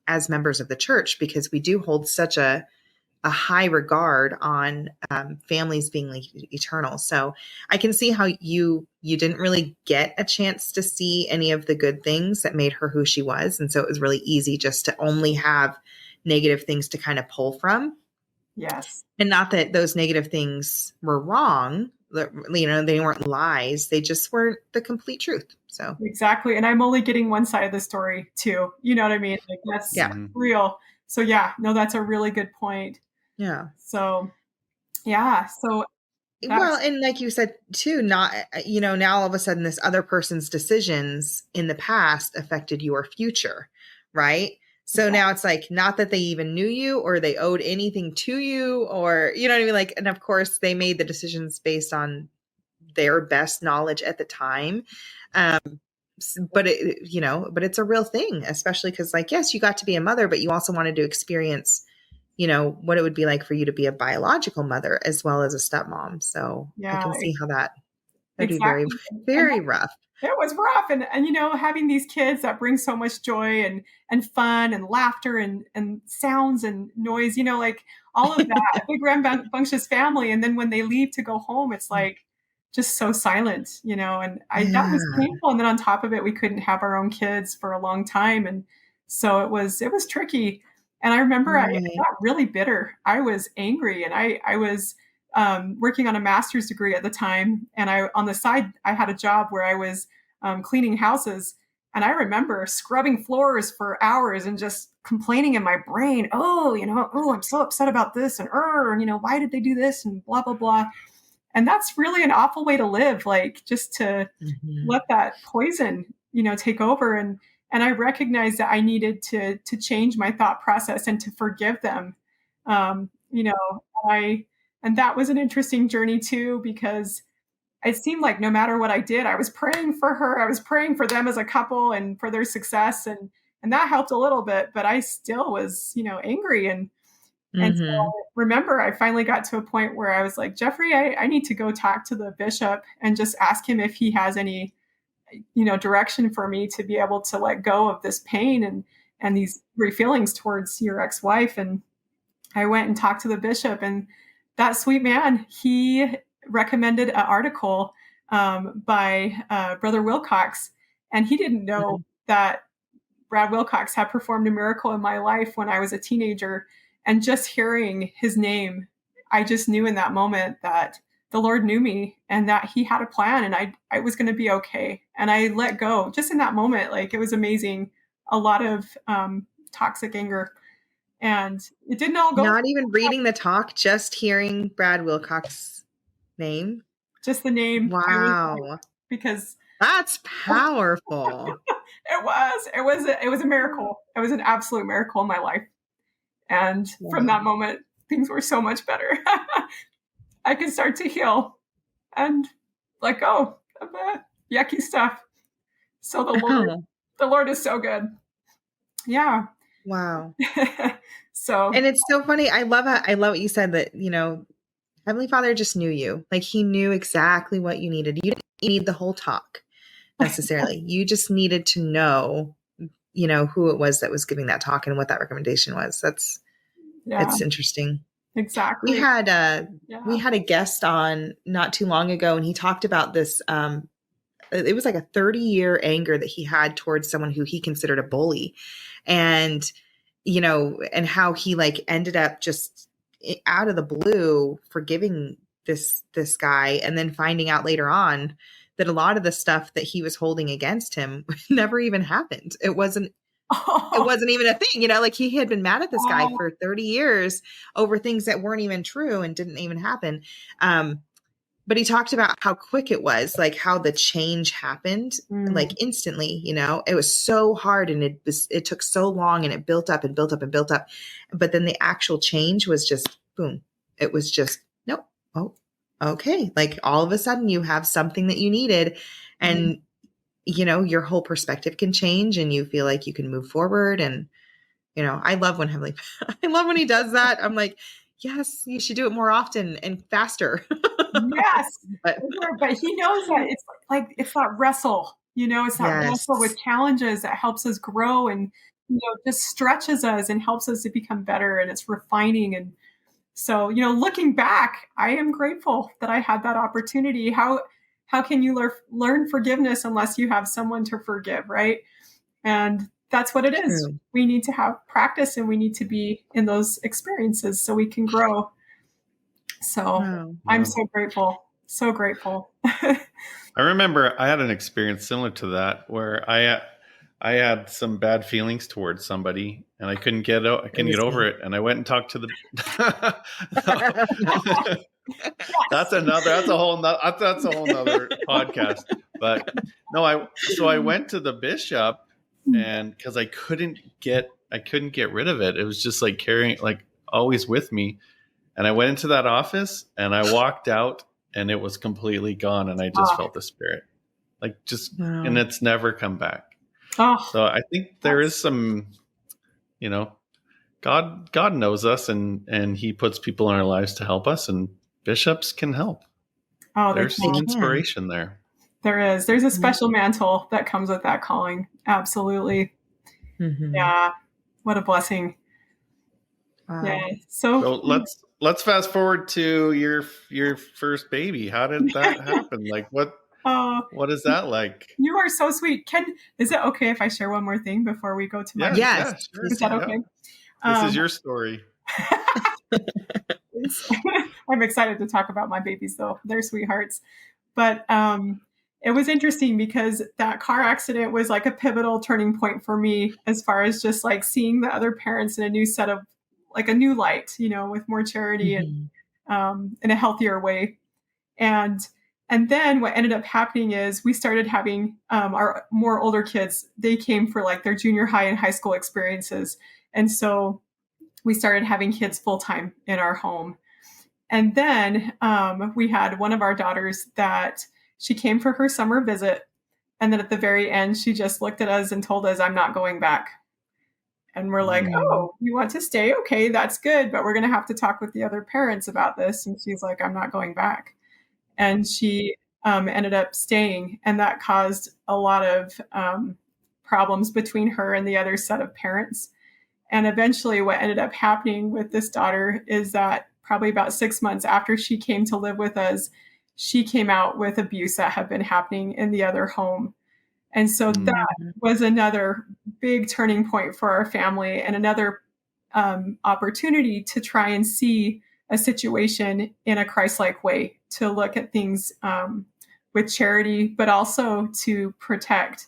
as members of the church, because we do hold such a high regard on families being like eternal. So I can see how you didn't really get a chance to see any of the good things that made her who she was. And so it was really easy just to only have negative things to kind of pull from. Yes. And not that those negative things were wrong. They weren't lies. They just weren't the complete truth. So exactly. And I'm only getting one side of the story too. You know what I mean? Like that's real. So that's a really good point. Yeah. So, yeah. So, well, and like you said too, not, now all of a sudden this other person's decisions in the past affected your future. Right. So now it's like, not that they even knew you or they owed anything to you or, you know what I mean? Like, and of course they made the decisions based on their best knowledge at the time. But it's a real thing, especially because like, yes, you got to be a mother, but you also wanted to experience what it would be like for you to be a biological mother as well as a stepmom. So I can see how that'd be very, very rough. It was rough. And having these kids that bring so much joy and fun and laughter and sounds and noise, like all of that, a big rambunctious family. And then when they leave to go home, it's like just so silent, and that was painful. And then on top of it, we couldn't have our own kids for a long time. And so it was tricky. And I remember I got really bitter. I was angry and I was working on a master's degree at the time. And on the side, I had a job where I was cleaning houses. And I remember scrubbing floors for hours and just complaining in my brain, I'm so upset about this. And, why did they do this? And blah, blah, blah. And that's really an awful way to live, like just to let that poison, take over. And I recognized that I needed to change my thought process and to forgive them. And that was an interesting journey too, because it seemed like no matter what I did, I was praying for her. I was praying for them as a couple and for their success. And that helped a little bit, but I still was, angry. And so I remember I finally got to a point where I was like, Jeffrey, I need to go talk to the bishop and just ask him if he has any direction for me to be able to let go of this pain and these feelings towards your ex-wife. And I went and talked to the bishop, and that sweet man, he recommended an article by Brother Wilcox. And he didn't know that Brad Wilcox had performed a miracle in my life when I was a teenager. And just hearing his name, I just knew in that moment that the Lord knew me and that he had a plan and I was going to be okay. And I let go just in that moment. Like, it was amazing. A lot of toxic anger, and it didn't all go. Not even reading the talk, just hearing Brad Wilcox's name. Just the name. Wow. Because that's powerful. It was a miracle. It was an absolute miracle in my life. And from that moment, things were so much better. I could start to heal and let go of the yucky stuff. So the Lord is so good. Yeah. Wow. So, and it's so funny. I love what you said that, Heavenly Father just knew you. Like, he knew exactly what you needed. You didn't need the whole talk necessarily. You just needed to know, who it was that was giving that talk and what that recommendation was. It's interesting. Exactly. We had a guest on not too long ago, and he talked about this. It was like a 30-year anger that he had towards someone who he considered a bully, and and how he like ended up just out of the blue forgiving this guy, and then finding out later on that a lot of the stuff that he was holding against him never even happened. It wasn't even a thing, like he had been mad at this guy for 30 years over things that weren't even true and didn't even happen. But he talked about how quick it was, like how the change happened, like instantly, it was so hard and it took so long and it built up and built up and built up. But then the actual change was just boom. It was just nope. Oh, okay. Like all of a sudden you have something that you needed and, your whole perspective can change and you feel like you can move forward. And, I love when I love when he does that. I'm like, yes, you should do it more often and faster. Yes. But he knows that it's that wrestle, it's that wrestle with challenges that helps us grow and, just stretches us and helps us to become better, and it's refining. And so, looking back, I am grateful that I had that opportunity. How can you learn forgiveness unless you have someone to forgive, right? And that's what it is. True. We need to have practice and we need to be in those experiences so we can grow. So I'm so grateful. So grateful. I remember I had an experience similar to that where I had some bad feelings towards somebody and I couldn't get over it, and I went and talked to the that's a whole nother podcast. But no, I went to the bishop, and because I couldn't get rid of it. It was just like carrying, like always with me. And I went into that office and I walked out and it was completely gone. And I just felt the spirit, and it's never come back. So I think there is some, God knows us, and he puts people in our lives to help us, and bishops can help. There's some inspiration there. There is. There's a special mantle that comes with that calling. Absolutely. Mm-hmm. Yeah. What a blessing. Yeah. So let's fast forward to your first baby. How did that happen? Like what is that like? You are so sweet. Is it okay if I share one more thing before we go to my Yes. Sure. Is that okay? This is your story. I'm excited to talk about my babies though. They're sweethearts. But it was interesting because that car accident was like a pivotal turning point for me as far as just like seeing the other parents in a new set of, like a new light, with more charity and in a healthier way. And then what ended up happening is we started having our more older kids. They came for like their junior high and high school experiences. And so we started having kids full time in our home. And then we had one of our daughters that she came for her summer visit. And then at the very end, she just looked at us and told us, "I'm not going back." And we're like, "Oh, you want to stay? Okay, that's good. But we're going to have to talk with the other parents about this." And she's like, "I'm not going back." And she ended up staying. And that caused a lot of problems between her and the other set of parents. And eventually what ended up happening with this daughter is that probably about 6 months after she came to live with us, she came out with abuse that had been happening in the other home. And so that was another big turning point for our family and another opportunity to try and see a situation in a Christ-like way, to look at things with charity, but also to protect,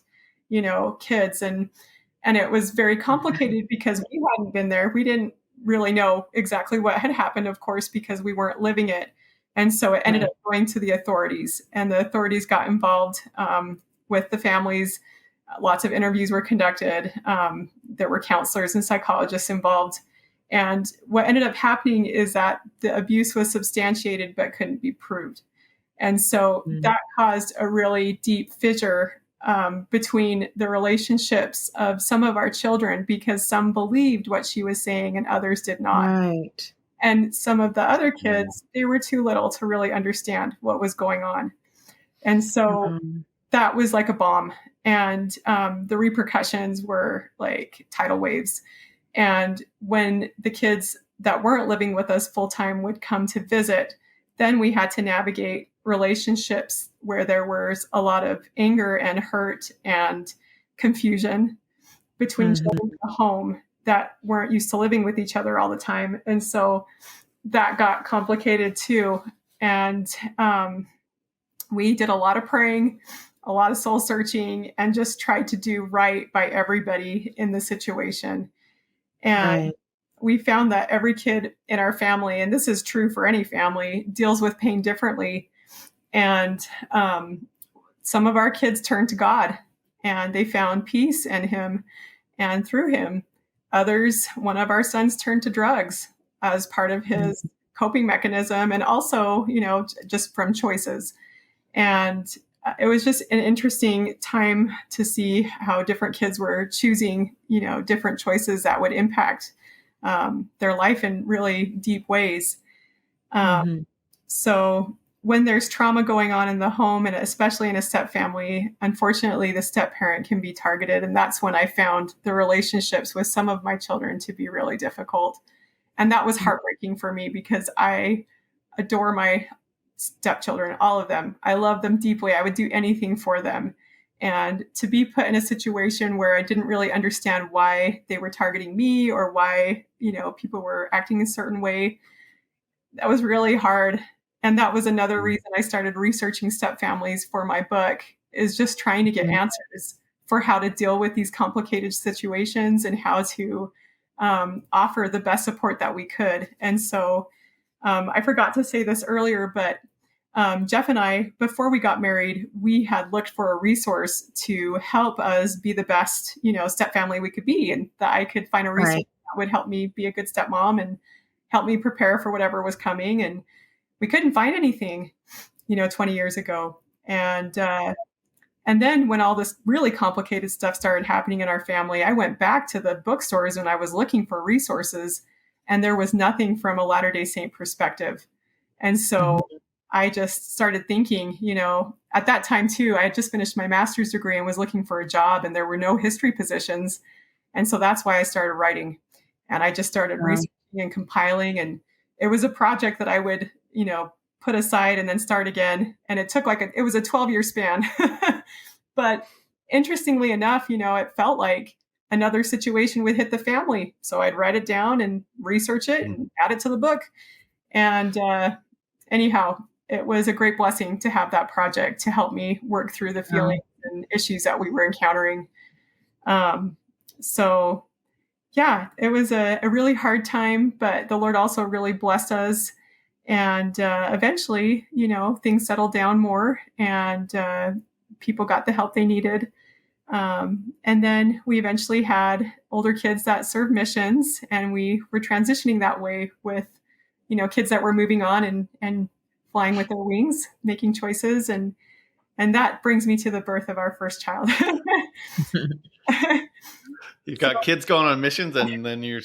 kids. And it was very complicated because we hadn't been there. We didn't really know exactly what had happened, of course, because we weren't living it. And so it ended up going to the authorities, and the authorities got involved with the families. Lots of interviews were conducted. There were counselors and psychologists involved. And what ended up happening is that the abuse was substantiated but couldn't be proved. And so that caused a really deep fissure between the relationships of some of our children, because some believed what she was saying and others did not. Right. And some of the other kids, they were too little to really understand what was going on. And so that was like a bomb. And the repercussions were like tidal waves. And when the kids that weren't living with us full time would come to visit, then we had to navigate relationships where there was a lot of anger and hurt and confusion between children in the home that weren't used to living with each other all the time. And so that got complicated too. And we did a lot of praying, a lot of soul searching, and just tried to do right by everybody in the situation. And we found that every kid in our family, and this is true for any family, deals with pain differently. And some of our kids turned to God and they found peace in him and through him. Others, one of our sons turned to drugs as part of his coping mechanism, and also, just from choices. And it was just an interesting time to see how different kids were choosing, different choices that would impact their life in really deep ways. So when there's trauma going on in the home, and especially in a step family, unfortunately, the step parent can be targeted. And that's when I found the relationships with some of my children to be really difficult. And that was heartbreaking for me because I adore my stepchildren, all of them. I love them deeply. I would do anything for them. And to be put in a situation where I didn't really understand why they were targeting me or why, people were acting a certain way, that was really hard. And that was another reason I started researching step families for my book, is just trying to get answers for how to deal with these complicated situations and how to offer the best support that we could. And so I forgot to say this earlier, but Jeff and I, before we got married, we had looked for a resource to help us be the best, step family we could be, and that I could find a resource that would help me be a good stepmom and help me prepare for whatever was coming. And we couldn't find anything, 20 years ago. And then when all this really complicated stuff started happening in our family, I went back to the bookstores and I was looking for resources, and there was nothing from a Latter-day Saint perspective. And so I just started thinking, at that time too, I had just finished my master's degree and was looking for a job, and there were no history positions. And so that's why I started writing. And I just started researching and compiling. And it was a project that I would, put aside and then start again. And it took it was a 12-year span. But interestingly enough, it felt like another situation would hit the family. So I'd write it down and research it and add it to the book. And anyhow, it was a great blessing to have that project to help me work through the feelings and issues that we were encountering. So yeah, it was a really hard time, but the Lord also really blessed us. And eventually, things settled down more, and people got the help they needed. And then we eventually had older kids that served missions, and we were transitioning that way with, kids that were moving on and flying with their wings, making choices. And that brings me to the birth of our first child. You've got kids going on missions, and then you're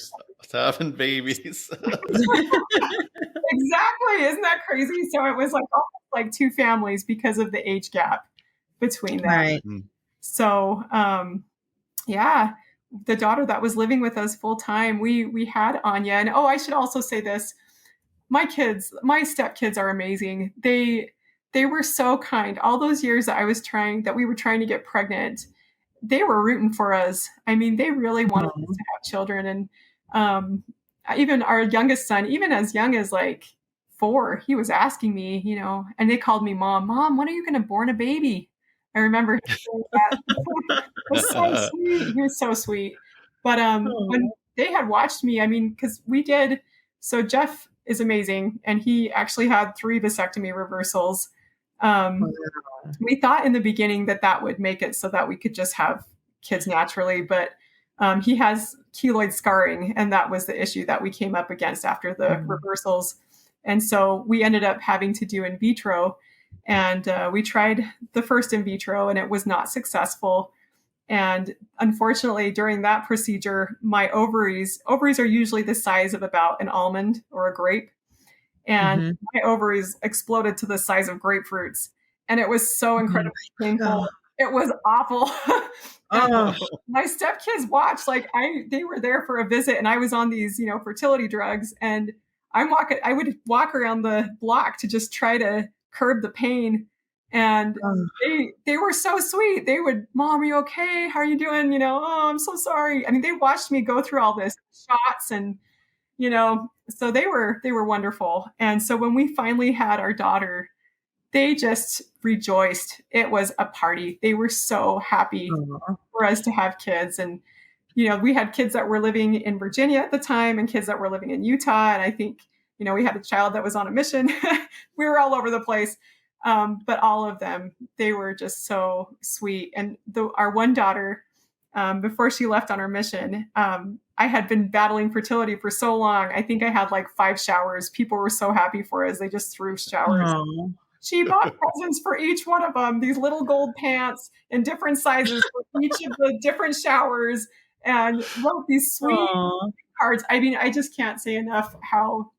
having babies. Exactly. Isn't that crazy? So it was like two families because of the age gap between them. Right. So, the daughter that was living with us full time, we had Anya. And I should also say this. My stepkids are amazing. They were so kind. All those years that we were trying to get pregnant, they were rooting for us. I mean, they really wanted us to have children. And even our youngest son, even as young as 4, he was asking me, and they called me Mom, when are you going to born a baby? I remember saying that. It was so sweet. He was so sweet. But when they had watched me, because so Jeff is amazing, and he actually had 3 vasectomy reversals. We thought in the beginning that would make it so that we could just have kids naturally, but he has keloid scarring, and that was the issue that we came up against after the reversals. And so we ended up having to do in vitro, and we tried the first in vitro, and it was not successful. And unfortunately, during that procedure, my ovaries are usually the size of about an almond or a grape. And my ovaries exploded to the size of grapefruits. And it was so incredibly painful. It was awful. My stepkids watched, they were there for a visit, and I was on these, fertility drugs, and I would walk around the block to just try to curb the pain. And they were so sweet. They would, Mom, are you okay? How are you doing? I'm so sorry. They watched me go through all this shots, and, so they were wonderful. And so when we finally had our daughter, they just rejoiced. It was a party. They were so happy for us to have kids. And, we had kids that were living in Virginia at the time and kids that were living in Utah. And I think, we had a child that was on a mission. We were all over the place. But all of them, they were just so sweet. And our one daughter, before she left on her mission. I had been battling fertility for so long. I think I had like 5 showers. People were so happy for us. They just threw showers. Oh. She bought presents for each one of them, these little gold pants in different sizes for each of the different showers, and wrote these sweet cards. I mean, I just can't say enough how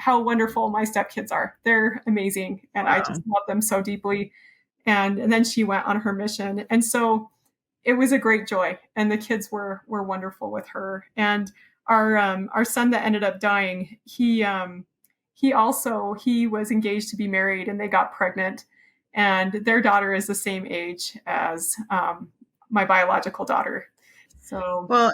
wonderful my stepkids are. They're amazing, and I just love them so deeply. And then she went on her mission, and so it was a great joy, and the kids were wonderful with her. And our son that ended up dying, he was engaged to be married, and they got pregnant, and their daughter is the same age as my biological daughter. So well,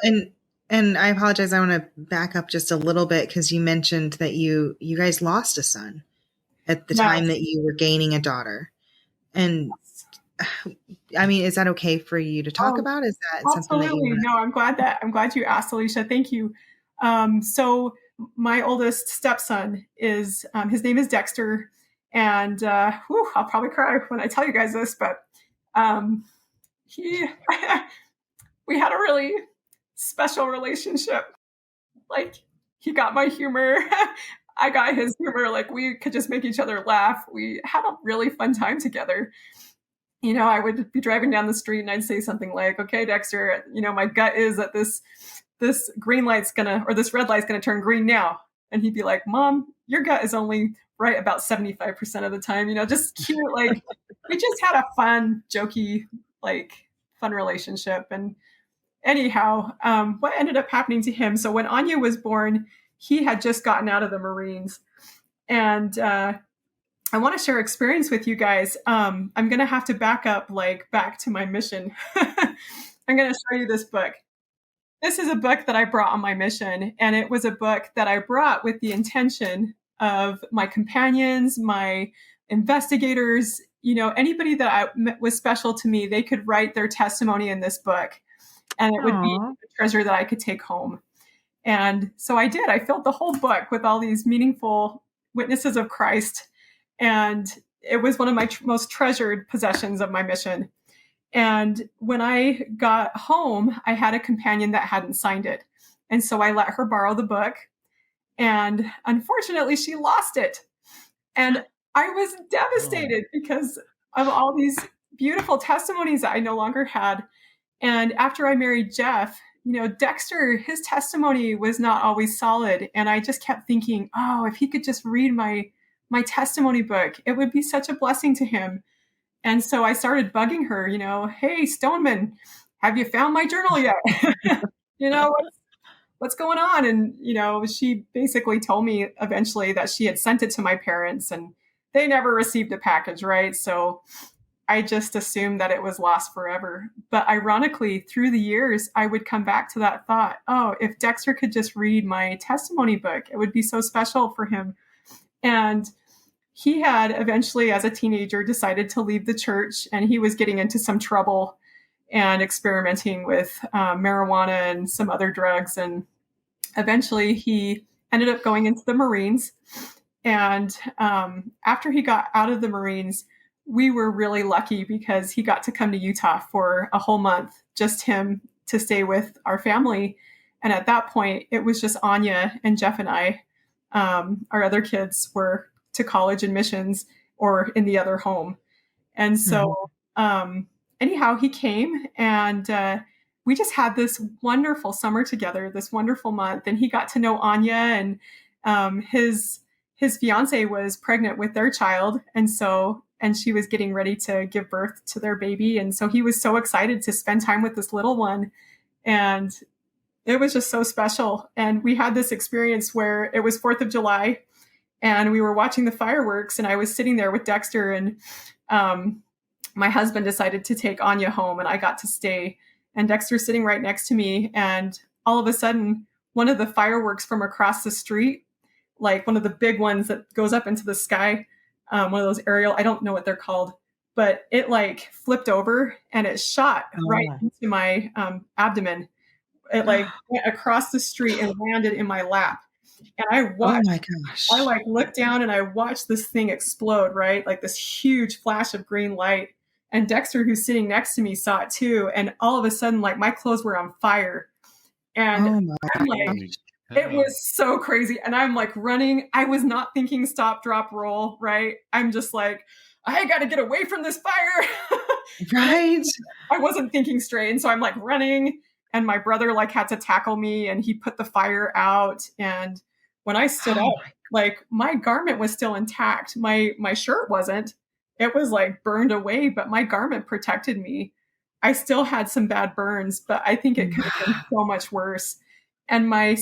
and I apologize. I want to back up just a little bit because you mentioned that you guys lost a son at the time that you were gaining a daughter, and I mean, is that okay for you to talk about? Is that something that you? No, I'm glad you asked, Alicia. Thank you. So my oldest stepson is his name is Dexter, and I'll probably cry when I tell you guys this, but we had a really special relationship. Like, he got my humor. I got his humor. Like, we could just make each other laugh. We had a really fun time together. You know, I would be driving down the street and I'd say something like, okay, Dexter, you know, my gut is that this green light's or this red light's gonna turn green now. And he'd be like, Mom, your gut is only right about 75% of the time, you know, just cute. Like, we just had a fun, jokey, like, fun relationship. And anyhow, what ended up happening to him? So when Anya was born, he had just gotten out of the Marines. And I want to share experience with you guys. I'm going to have to back to my mission. I'm going to show you this book. This is a book that I brought on my mission. And it was a book that I brought with the intention of my companions, my investigators, you know, anybody that was special to me, they could write their testimony in this book. And it would be a treasure that I could take home. And so I did. I filled the whole book with all these meaningful witnesses of Christ. And it was one of my most treasured possessions of my mission. And when I got home, I had a companion that hadn't signed it. And so I let her borrow the book. And unfortunately, she lost it. And I was devastated because of all these beautiful testimonies that I no longer had. And after I married Jeff, you know, Dexter, his testimony was not always solid. And I just kept thinking, oh, if he could just read my testimony book, it would be such a blessing to him. And so I started bugging her, you know, hey, Stoneman, have you found my journal yet? You know, what's going on? And, you know, she basically told me eventually that she had sent it to my parents and they never received a package, right? So I just assumed that it was lost forever. But ironically, through the years, I would come back to that thought, oh, if Dexter could just read my testimony book, it would be so special for him. And he had eventually, as a teenager, decided to leave the church, and he was getting into some trouble and experimenting with marijuana and some other drugs. And eventually he ended up going into the Marines. And after he got out of the Marines, we were really lucky because he got to come to Utah for a whole month, just him to stay with our family. And at that point, it was just Anya and Jeff and I. Our other kids were to college and missions or in the other home. And so anyhow, he came and we just had this wonderful summer together, this wonderful month. And he got to know Anya, and his fiance was pregnant with their child. And she was getting ready to give birth to their baby. And so he was so excited to spend time with this little one. And it was just so special. And we had this experience where it was 4th of July and we were watching the fireworks, and I was sitting there with Dexter, and my husband decided to take Anya home and I got to stay, and Dexter's sitting right next to me. And all of a sudden, one of the fireworks from across the street, like one of the big ones that goes up into the sky, one of those aerial, I don't know what they're called, but it like flipped over and it shot right into my abdomen. It like went across the street and landed in my lap. And I watched, I like looked down and I watched this thing explode, right? Like this huge flash of green light. And Dexter, who's sitting next to me, saw it too. And all of a sudden, like, my clothes were on fire. And I'm like, it was so crazy. And I'm like running. I was not thinking stop, drop, roll, right? I'm just like, I got to get away from this fire. Right. I wasn't thinking straight. And so I'm like running, and my brother like had to tackle me, and he put the fire out. And when I stood up, like, my garment was still intact. My shirt wasn't. It was like burned away, but my garment protected me. I still had some bad burns, but I think it could have been so much worse. And my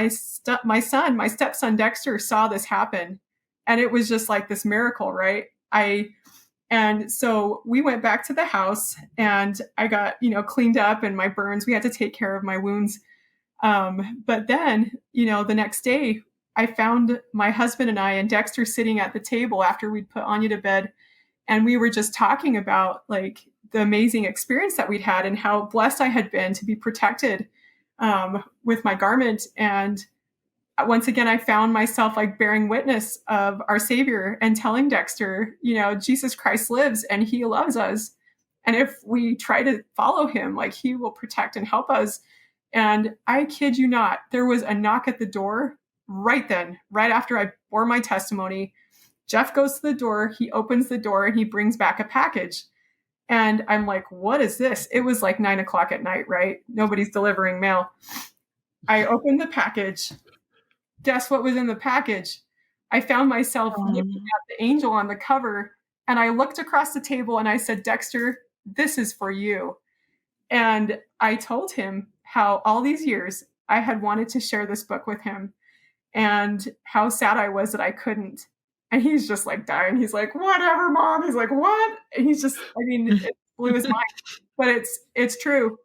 stepson Dexter saw this happen, and it was just like this miracle, right? And so we went back to the house, and I got, cleaned up, and my burns, we had to take care of my wounds. But then, the next day I found my husband and I and Dexter sitting at the table after we'd put Anya to bed. And we were just talking about like the amazing experience that we'd had and how blessed I had been to be protected with my garment. And once again, I found myself like bearing witness of our Savior and telling Dexter, Jesus Christ lives and he loves us. And if we try to follow him, like, he will protect and help us. And I kid you not, there was a knock at the door right then, right after I bore my testimony. Jeff goes to the door, he opens the door, and he brings back a package. And I'm like, what is this? It was like 9:00 at night, right? Nobody's delivering mail. I opened the package. Guess what was in the package? I found myself looking at the angel on the cover, and I looked across the table and I said, Dexter, this is for you. And I told him how all these years I had wanted to share this book with him and how sad I was that I couldn't. And he's just like dying. He's like, whatever, Mom. He's like, what? And he's just, it blew his mind. But it's true.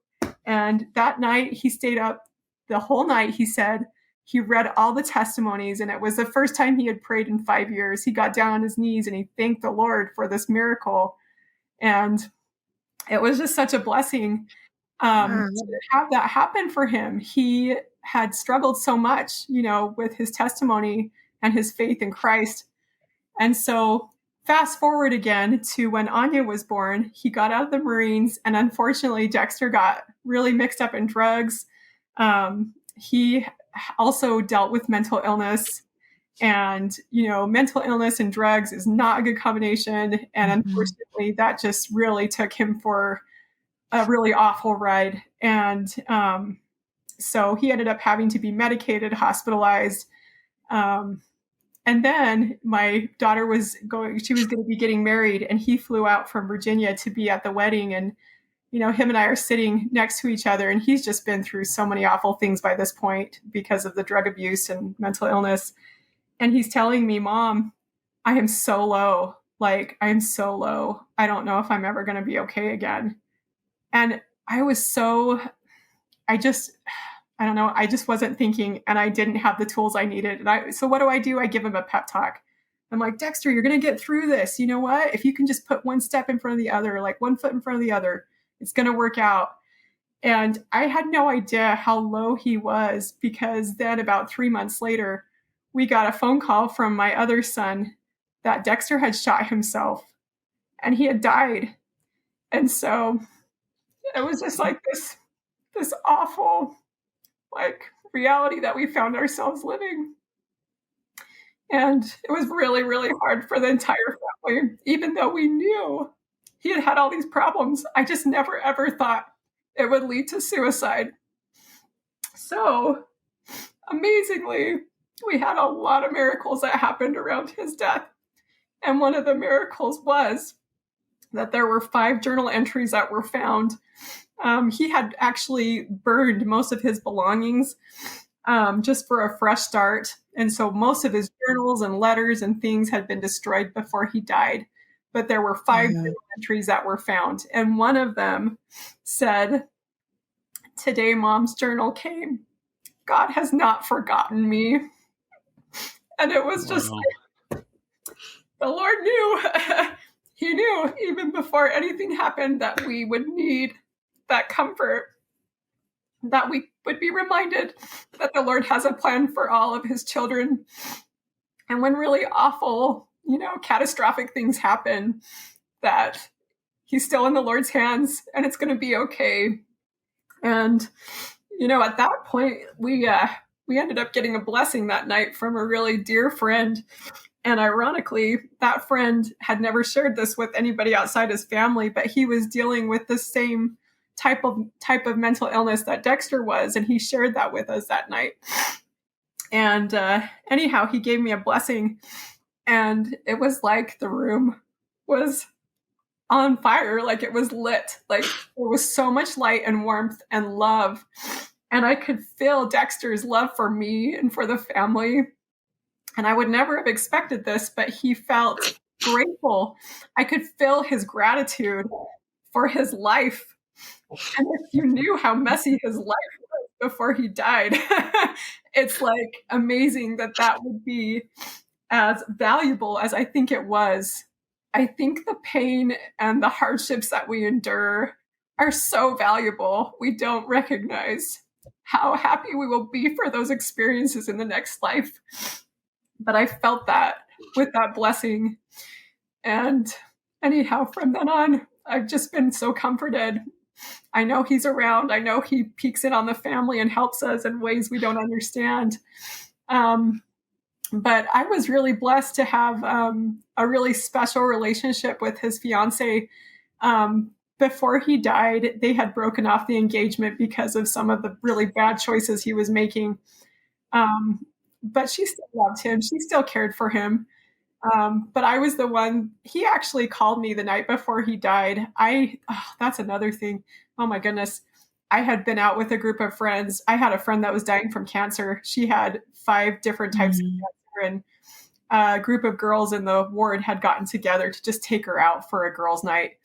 And that night he stayed up the whole night. He said he read all the testimonies, and it was the first time he had prayed in 5 years. He got down on his knees and he thanked the Lord for this miracle. And it was just such a blessing to have that happen for him. He had struggled so much, with his testimony and his faith in Christ. And so fast forward again to when Anya was born, he got out of the Marines, and unfortunately Dexter got really mixed up in drugs. He also dealt with mental illness, and, mental illness and drugs is not a good combination. And unfortunately that just really took him for a really awful ride. And so he ended up having to be medicated, hospitalized. And then my daughter she was going to be getting married, and he flew out from Virginia to be at the wedding. And, him and I are sitting next to each other, and he's just been through so many awful things by this point because of the drug abuse and mental illness. And he's telling me, Mom, I am so low. Like, I am so low. I don't know if I'm ever going to be okay again. And I was I don't know. I just wasn't thinking, and I didn't have the tools I needed. So what do? I give him a pep talk. I'm like, Dexter, you're going to get through this. You know what? If you can just put one step in front of the other, like one foot in front of the other, it's going to work out. And I had no idea how low he was, because then about 3 months later, we got a phone call from my other son that Dexter had shot himself and he had died. And so it was just like this awful, like, reality that we found ourselves living. And it was really, really hard for the entire family, even though we knew he had all these problems. I just never, ever thought it would lead to suicide. So amazingly, we had a lot of miracles that happened around his death. And one of the miracles was that there were 5 journal entries that were found. He had actually burned most of his belongings just for a fresh start. And so most of his journals and letters and things had been destroyed before he died. But there were 5 journal entries that were found. And one of them said, today Mom's journal came. God has not forgotten me. And it was just like, the Lord knew. He knew even before anything happened that we would need that comfort, that we would be reminded that the Lord has a plan for all of his children. And when really awful, catastrophic things happen, that he's still in the Lord's hands and it's going to be okay. And, at that point, we ended up getting a blessing that night from a really dear friend. And ironically, that friend had never shared this with anybody outside his family, but he was dealing with the same type of mental illness that Dexter was. And he shared that with us that night. And anyhow, he gave me a blessing, and it was like the room was on fire, like it was lit. Like there was so much light and warmth and love. And I could feel Dexter's love for me and for the family. And I would never have expected this, but he felt grateful. I could feel his gratitude for his life. And if you knew how messy his life was before he died, it's like amazing that would be as valuable as I think it was. I think the pain and the hardships that we endure are so valuable. We don't recognize how happy we will be for those experiences in the next life. But I felt that with that blessing. And anyhow, from then on, I've just been so comforted. I know he's around. I know he peeks in on the family and helps us in ways we don't understand. But I was really blessed to have a really special relationship with his fiance. Before he died, they had broken off the engagement because of some of the really bad choices he was making. But she still loved him. She still cared for him. But I was the one, he actually called me the night before he died. That's another thing. Oh my goodness. I had been out with a group of friends. I had a friend that was dying from cancer. She had 5 different types of cancer, and a group of girls in the ward had gotten together to just take her out for a girls' night.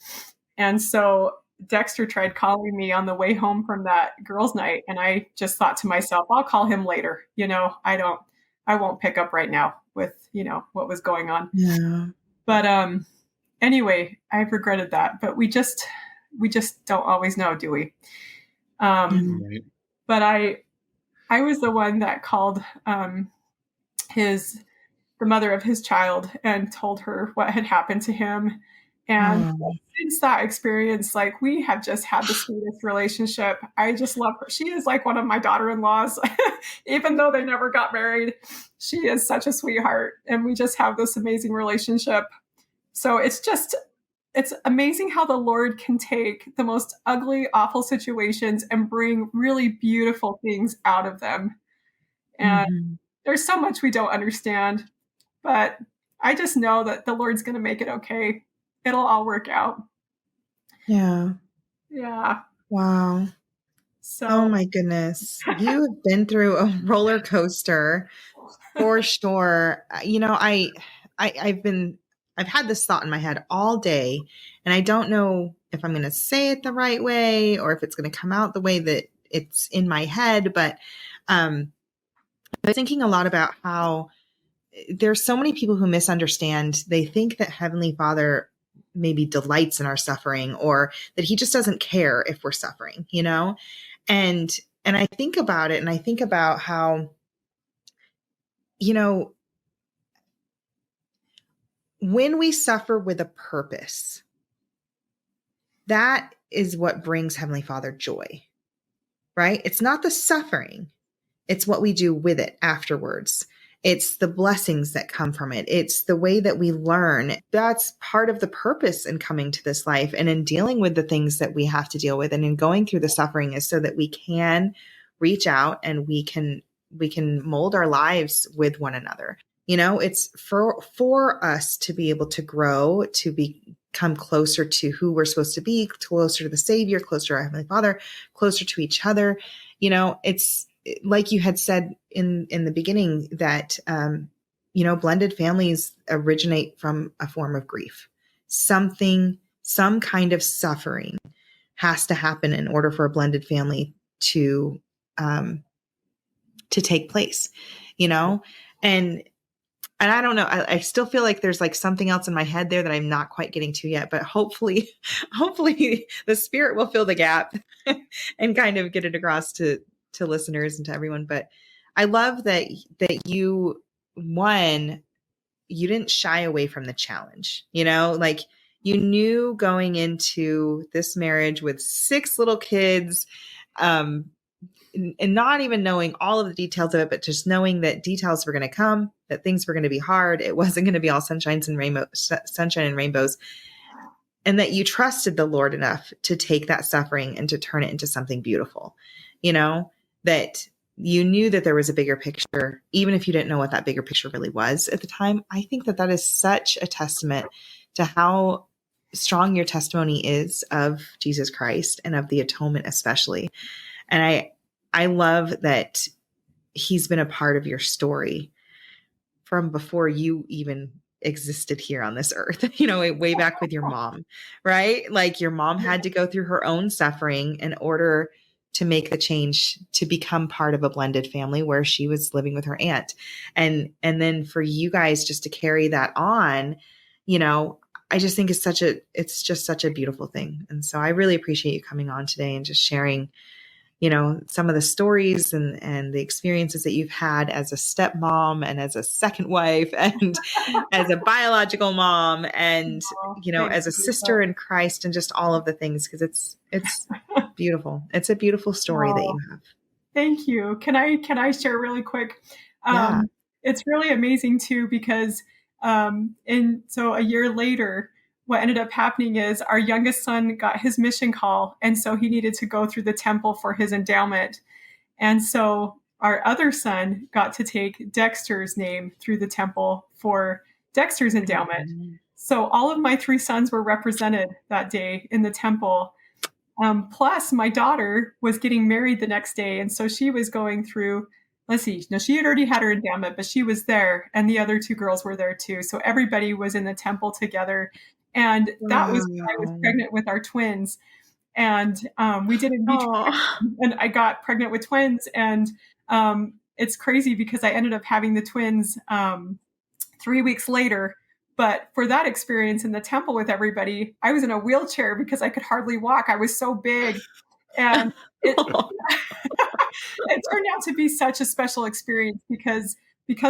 And so Dexter tried calling me on the way home from that girls' night. And I just thought to myself, I'll call him later. I won't pick up right now with, what was going on. Yeah. But anyway, I've regretted that, but we just don't always know, do we? Right. But I was the one that called the mother of his child and told her what had happened to him. And since that experience, like, we have just had the sweetest relationship. I just love her. She is like one of my daughter-in-laws. Even though they never got married, she is such a sweetheart. And we just have this amazing relationship. So it's amazing how the Lord can take the most ugly, awful situations and bring really beautiful things out of them. And there's so much we don't understand, but I just know that the Lord's going to make it okay. It'll all work out. Yeah. Yeah. Wow. So, oh my goodness. You have been through a roller coaster for sure. I've had this thought in my head all day, and I don't know if I'm going to say it the right way or if it's going to come out the way that it's in my head. But I was thinking a lot about how there's so many people who misunderstand. They think that Heavenly Father maybe delights in our suffering, or that he just doesn't care if we're suffering, And I think about it, and I think about how, when we suffer with a purpose, that is what brings Heavenly Father joy, right? It's not the suffering. It's what we do with it afterwards. It's the blessings that come from it. It's the way that we learn. That's part of the purpose in coming to this life and in dealing with the things that we have to deal with, and in going through the suffering, is so that we can reach out and we can mold our lives with one another. It's for us to be able to grow, to become closer to who we're supposed to be, closer to the Savior, closer to our Heavenly Father, closer to each other. It's like you had said in the beginning that, blended families originate from a form of grief. Some kind of suffering has to happen in order for a blended family to take place, and I don't know. I still feel like there's like something else in my head there that I'm not quite getting to yet, but hopefully the Spirit will fill the gap and kind of get it across to listeners and to everyone. But I love that you didn't shy away from the challenge, like you knew going into this marriage with 6 little kids, and not even knowing all of the details of it, but just knowing that details were going to come, that things were going to be hard. It wasn't going to be all sunshine and rainbows, and that you trusted the Lord enough to take that suffering and to turn it into something beautiful, that you knew that there was a bigger picture, even if you didn't know what that bigger picture really was at the time. I think that that is such a testament to how strong your testimony is of Jesus Christ and of the atonement, especially. And I love that he's been a part of your story from before you even existed here on this earth, way back with your mom, right? Like your mom had to go through her own suffering in order to make the change to become part of a blended family where she was living with her aunt. And then for you guys just to carry that on, I just think it's just such a beautiful thing. And so I really appreciate you coming on today and just sharing, some of the stories and the experiences that you've had as a stepmom and as a second wife and as a biological mom and, as a sister in Christ and just all of the things, because it's beautiful. It's a beautiful story that you have. Thank you. Can I share really quick? Yeah. It's really amazing too, because, so a year later, what ended up happening is our youngest son got his mission call. And so he needed to go through the temple for his endowment. And so our other son got to take Dexter's name through the temple for Dexter's endowment. Mm-hmm. So all of my 3 sons were represented that day in the temple. Plus my daughter was getting married the next day. And so she was going through, she had already had her endowment, but she was there and the other 2 girls were there too. So everybody was in the temple together. And that was when I was pregnant with our twins. And we did a mutual, and I got pregnant with twins. And it's crazy because I ended up having the twins 3 weeks later. But for that experience in the temple with everybody, I was in a wheelchair because I could hardly walk. I was so big. And it turned out to be such a special experience because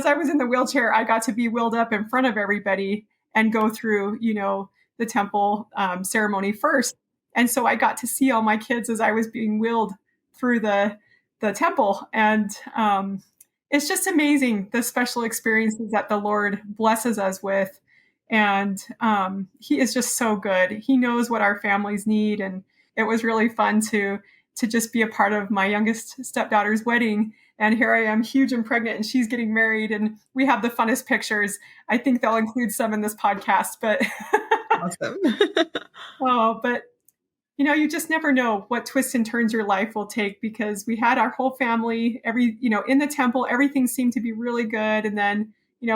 I was in the wheelchair, I got to be wheeled up in front of everybody and go through, the temple ceremony first. And so I got to see all my kids as I was being wheeled through the temple. And it's just amazing, the special experiences that the Lord blesses us with. And he is just so good. He knows what our families need. And it was really fun to just be a part of my youngest stepdaughter's wedding. And here I am, huge and pregnant, and she's getting married. And we have the funnest pictures. I think they'll include some in this podcast, but awesome. But you just never know what twists and turns your life will take, because we had our whole family, in the temple, everything seemed to be really good. And then,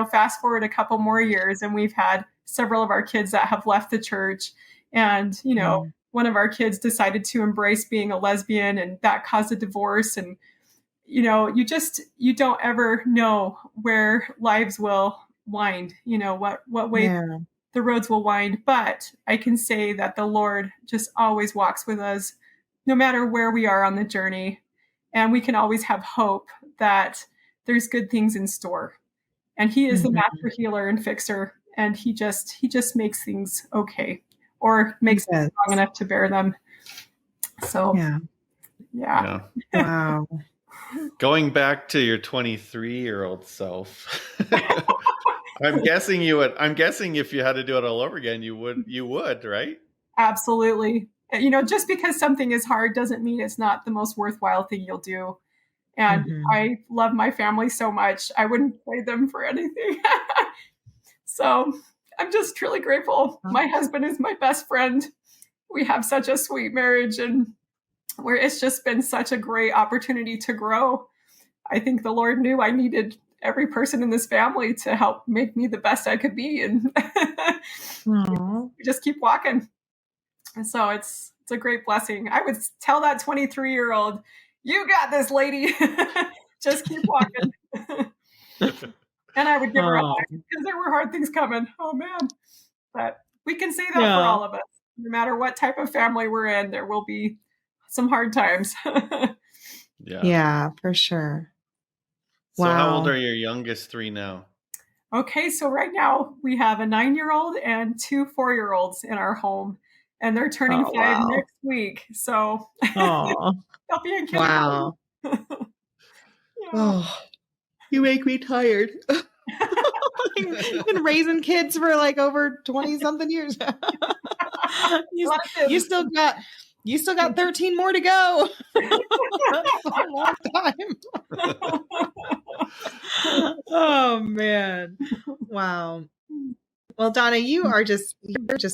fast forward a couple more years and we've had several of our kids that have left the church. And, one of our kids decided to embrace being a lesbian, and that caused a divorce. And, you don't ever know where lives will wind, what way the roads will wind. But I can say that the Lord just always walks with us no matter where we are on the journey. And we can always have hope that there's good things in store. And he is the master healer and fixer. And he just makes things okay, or makes them strong enough to bear them. So, yeah. Wow. Going back to your 23-year-old self, I'm guessing if you had to do it all over again, you would, right? Absolutely. Just because something is hard doesn't mean it's not the most worthwhile thing you'll do. And I love my family so much. I wouldn't trade them for anything. So I'm just truly grateful. My husband is my best friend. We have such a sweet marriage, and where it's just been such a great opportunity to grow. I think the Lord knew I needed every person in this family to help make me the best I could be. And we just keep walking. And so it's a great blessing. I would tell that 23-year-old, you got this, lady. Just keep walking. And I would give her up because there were hard things coming. Oh, man. But we can say that for all of us. No matter what type of family we're in, there will be some hard times. Yeah, for sure. So how old are your youngest 3 now? Okay, so right now we have a 9-year-old and 2 4-year-olds in our home, and they're turning Oh, 5 wow. next week. So Oh, they'll be in kindergarten. wow. Yeah. Oh, you make me tired. Been raising kids for like over 20 something years. you, you still got you still got 13 more to go. That's a long time. Oh man. Wow. Well, Donna, you're just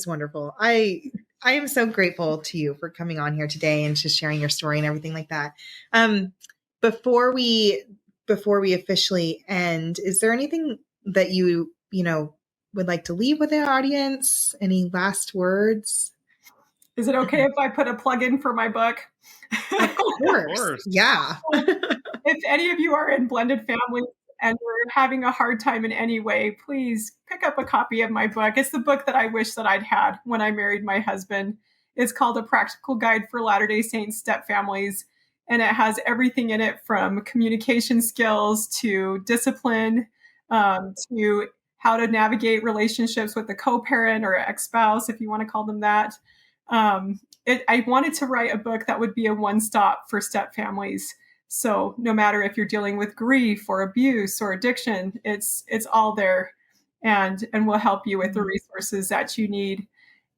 wonderful. I am so grateful to you for coming on here today and just sharing your story and everything like that. Um, before we officially end, is there anything that you know would like to leave with the audience? Any last words? Is it okay if I put a plug in for my book? Of course. Yeah. If any of you are in blended families and you're having a hard time in any way, please pick up a copy of my book. It's the book that I wish that I'd had when I married my husband. It's called A Practical Guide for Latter-day Saints Stepfamilies, and it has everything in it from communication skills to discipline, to how to navigate relationships with a co-parent or ex-spouse, if you want to call them that. I wanted to write a book that would be a one-stop for stepfamilies. So no matter if you're dealing with grief or abuse or addiction, it's all there, and will help you with the resources that you need.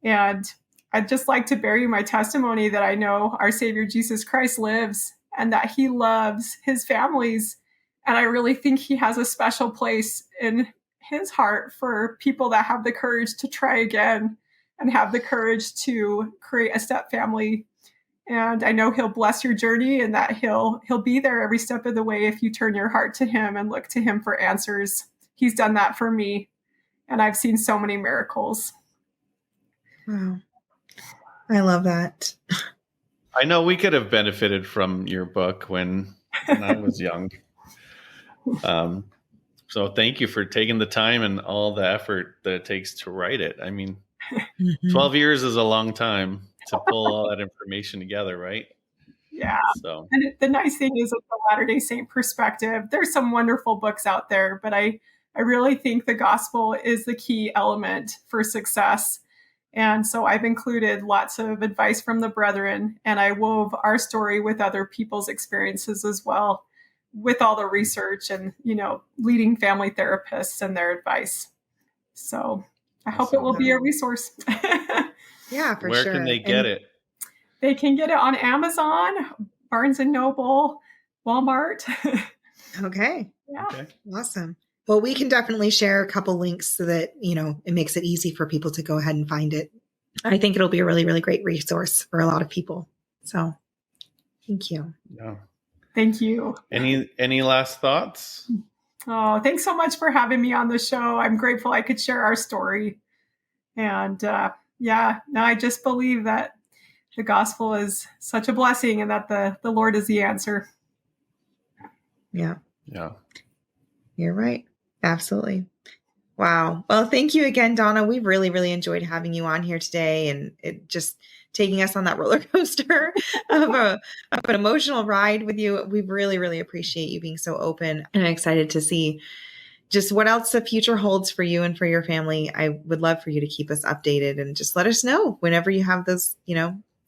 And I'd just like to bear you my testimony that I know our Savior Jesus Christ lives and that he loves his families. And I really think he has a special place in his heart for people that have the courage to try again and have the courage to create a step family. And I know he'll bless your journey and that he'll be there every step of the way if you turn your heart to him and look to him for answers. He's done that for me, and I've seen so many miracles. Wow. I love that. I know we could have benefited from your book when I was young. So thank you for taking the time and all the effort that it takes to write it. I mean, 12 years is a long time to pull all that information together, right? Yeah. So, and the nice thing is, with the Latter-day Saint perspective, there's some wonderful books out there, but I really think the gospel is the key element for success. And so I've included lots of advice from the brethren, and I wove our story with other people's experiences as well, with all the research and, leading family therapists and their advice. So I hope it will be a resource. Yeah, for where sure. Can they get it? They can get it on Amazon, Barnes & Noble, Walmart. Okay. Yeah. Okay. Awesome. Well, we can definitely share a couple links so that, it makes it easy for people to go ahead and find it. I think it'll be a really, really great resource for a lot of people. So thank you. Yeah. Thank you. Any last thoughts? Oh, thanks so much for having me on the show. I'm grateful I could share our story. And I just believe that the gospel is such a blessing and that the Lord is the answer. Yeah. Yeah. You're right. Absolutely. Wow. Well, thank you again, Donna. We really, really enjoyed having you on here today and it just taking us on that roller coaster of an emotional ride with you. We really, really appreciate you being so open and excited to see just what else the future holds for you and for your family. I would love for you to keep us updated and just let us know whenever you have those,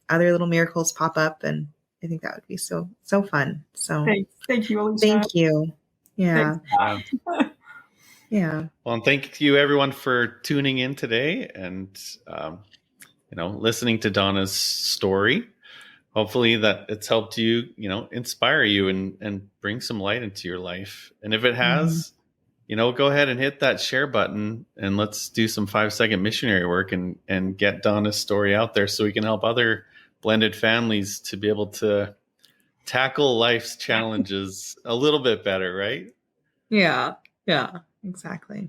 other little miracles pop up. And I think that would be so fun. So thank you, Alicia. Thank you. Yeah. Yeah. Well, and thank you everyone for tuning in today and, listening to Donna's story. Hopefully that it's helped you, inspire you and bring some light into your life. And if it has, go ahead and hit that share button and let's do some 5-second missionary work and get Donna's story out there so we can help other blended families to be able to tackle life's challenges a little bit better, right? Yeah. Yeah, exactly.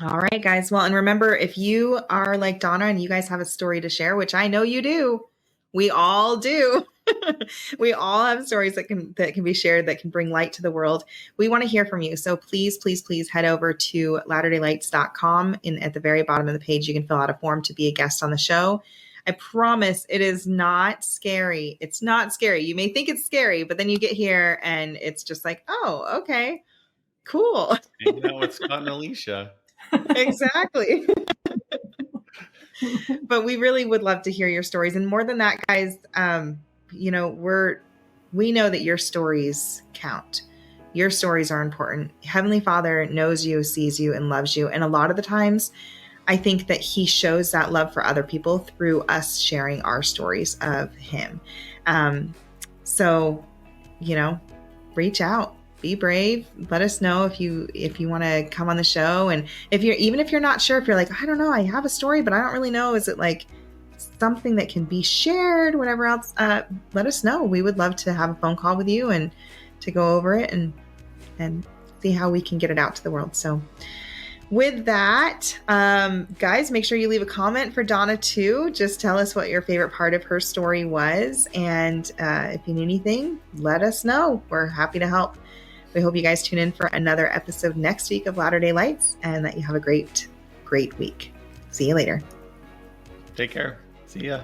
All right, guys. Well, and remember, if you are like Donna and you guys have a story to share, which I know you do, we all do. We all have stories that can be shared that can bring light to the world. We want to hear from you. So please, please, please head over to latterdaylights.com and at the very bottom of the page, you can fill out a form to be a guest on the show. I promise it is not scary. It's not scary. You may think it's scary, but then you get here and it's just like, oh, okay. Cool. Hanging out with Scott and Alicia. Exactly. But we really would love to hear your stories. And more than that, guys, we know that your stories count. Your stories are important. Heavenly Father knows you, sees you, and loves you. And a lot of the times, I think that he shows that love for other people through us sharing our stories of him. So, reach out, be brave. Let us know if you want to come on the show. And if you're not sure, if you're like, I don't know, I have a story, but I don't really know. Is it like something that can be shared, whatever else, let us know. We would love to have a phone call with you and to go over it and see how we can get it out to the world. So with that, guys, make sure you leave a comment for Donna too. Just tell us what your favorite part of her story was. And if you need anything, let us know. We're happy to help. We hope you guys tune in for another episode next week of Latter-day Lights, and that you have a great, great week. See you later. Take care. See ya.